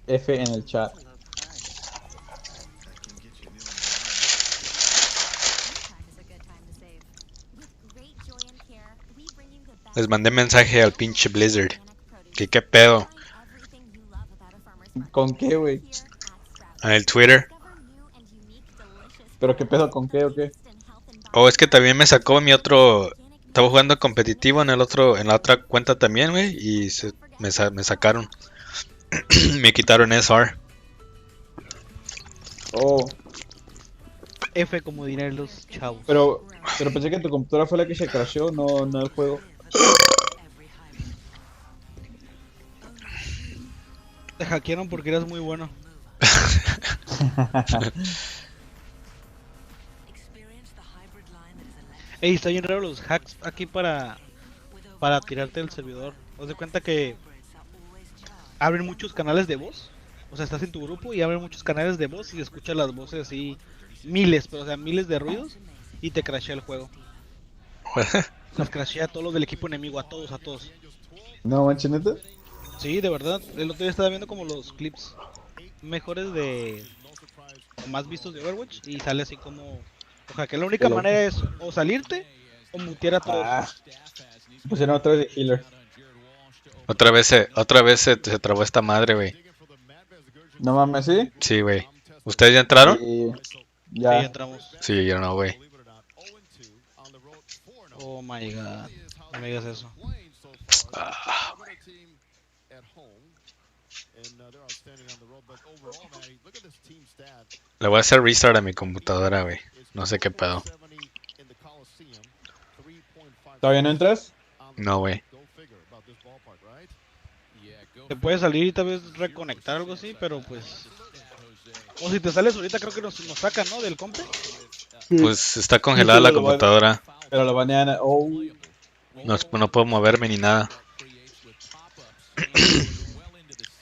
F en el chat. Les mandé mensaje al pinche Blizzard. Que qué pedo. ¿Con qué, güey? En el Twitter. ¿Pero qué pedo con qué o qué? Oh, es que también me sacó mi otro. Estaba jugando competitivo en la otra cuenta también, güey. Y me sacaron. Me quitaron SR. Oh. F como dirán los chavos. Pero pensé que tu computadora fue la que se crasheó, no el juego. Te hackearon porque eras muy bueno. Ey, está bien raro los hacks aquí para tirarte el servidor. Haz de cuenta que abren muchos canales de voz. O sea, estás en tu grupo y abren muchos canales de voz y escuchas las voces así, miles, pero o sea, miles de ruidos y te crashea el juego. Nos crashea a todos los del equipo enemigo, a todos. No, manches, ¿neta? Sí, de verdad. El otro día estaba viendo como los clips mejores de más vistos de Overwatch y sale así como, o sea, que la única manera es o salirte o mutear a todos. Ah, pusieron otra vez de healer. Otra vez se trabó esta madre, güey. No mames, ¿sí? Sí, güey. ¿Ustedes ya entraron? Sí, Sí, ya. entramos. Sí, yo no, güey. Oh my god. No me digas eso. Ah, le voy a hacer restart a mi computadora, güey. No sé qué pedo. ¿Todavía no entras? No, güey. Te puedes salir y tal vez reconectar algo así, pero pues... O si te sales ahorita creo que nos sacan, ¿no? Del compe. Pues está congelada la computadora. Pero lo banean. Oh. No puedo moverme ni nada.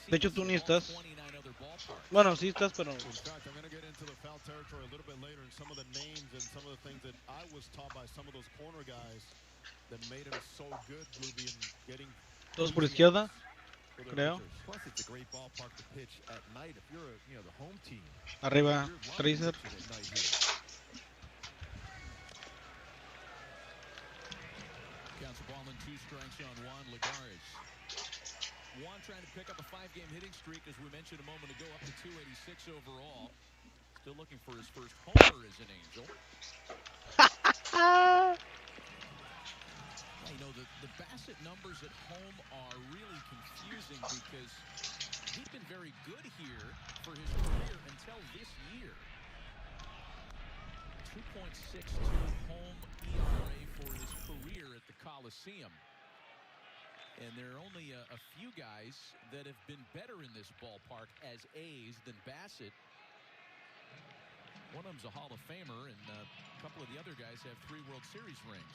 De hecho tú ni estás. Bueno, sí estás, pero... Todos por izquierda, creo. Arriba, Tracer. Juan trying to pick up a 5-game hitting streak, as we mentioned a moment ago, up to 286 overall. Still looking for his first homer as an Angel. You know, the Bassett numbers at home are really confusing because he's been very good here for his career until this year. 2.62 home ERA for his career at the Coliseum. And there are only a few guys that have been better in this ballpark as A's than Bassett. One of them's a Hall of Famer, and a couple of the other guys have 3 World Series rings.